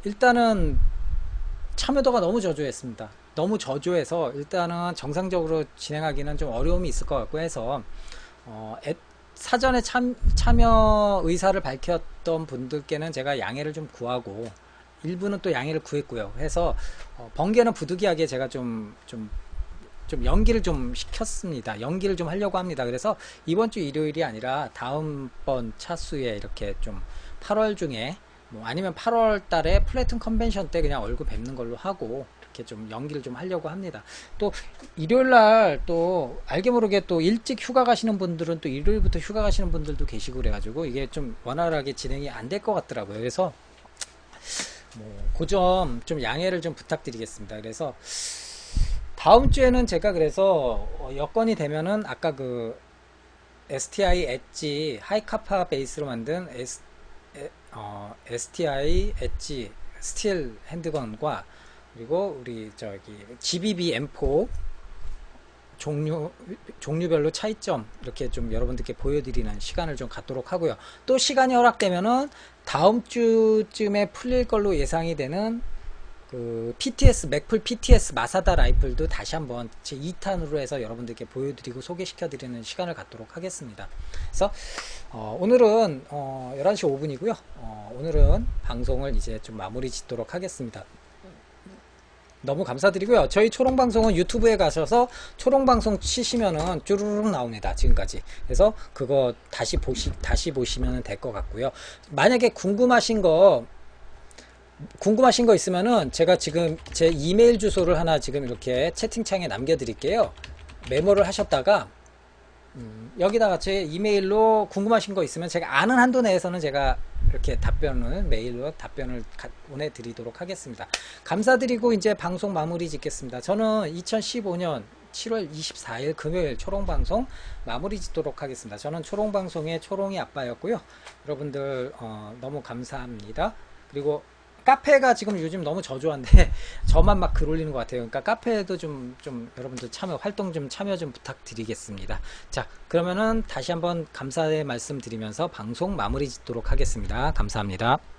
일단은 참여도가 너무 저조했습니다. 너무 저조해서 일단은 정상적으로 진행하기는 좀 어려움이 있을 것 같고 해서, 사전에 참여 의사를 밝혔던 분들께는 제가 양해를 좀 구하고, 일부는 또 양해를 구했고요. 해서 번개는 부득이하게 제가 좀 연기를 좀 시켰습니다. 연기를 좀 하려고 합니다. 그래서 이번 주 일요일이 아니라 다음번 차수에 이렇게 좀 8월 중에 아니면 8월 달에 플래툰 컨벤션 때 그냥 얼굴 뵙는 걸로 하고, 이렇게 좀 연기를 좀 하려고 합니다. 또 일요일 날 또 알게 모르게 또 일찍 휴가 가시는 분들은 또 일요일부터 휴가 가시는 분들도 계시고 그래가지고 이게 좀 원활하게 진행이 안 될 것 같더라고요. 그래서 그 점 좀 양해를 좀 부탁드리겠습니다. 그래서 다음 주에는 제가 그래서 여건이 되면은 아까 STI 엣지 하이카파 베이스로 만든 STI 엣지 스틸 핸드건과, 그리고 우리 GBB M4 종류별로 차이점 이렇게 좀 여러분들께 보여드리는 시간을 좀 갖도록 하고요. 또 시간이 허락되면은 다음 주쯤에 풀릴 걸로 예상이 되는 PTS, 맥풀 PTS 마사다 라이플도 다시 한번 제 2탄으로 해서 여러분들께 보여드리고 소개시켜드리는 시간을 갖도록 하겠습니다. 그래서 오늘은 11시 5분이고요. 오늘은 방송을 이제 좀 마무리 짓도록 하겠습니다. 너무 감사드리고요. 저희 초롱방송은 유튜브에 가셔서 초롱방송 치시면은 쭈루룩 나옵니다. 지금까지. 그래서 그거 다시 보시면 될 것 같고요. 만약에 궁금하신 거 있으면은 제가 지금 제 이메일 주소를 하나 지금 이렇게 채팅창에 남겨드릴게요. 메모를 하셨다가 여기다가 제 이메일로 궁금하신 거 있으면 제가 아는 한도 내에서는 제가 이렇게 답변을 메일로 답변을 보내드리도록 하겠습니다. 감사드리고 이제 방송 마무리 짓겠습니다. 저는 2015년 7월 24일 금요일 초롱방송 마무리 짓도록 하겠습니다. 저는 초롱방송의 초롱이 아빠였고요. 여러분들 너무 감사합니다. 그리고 카페가 지금 요즘 너무 저조한데 저만 막 글 올리는 것 같아요. 그러니까 카페에도 좀 여러분들 활동 좀 참여 좀 부탁드리겠습니다. 자, 그러면은 다시 한번 감사의 말씀 드리면서 방송 마무리 짓도록 하겠습니다. 감사합니다.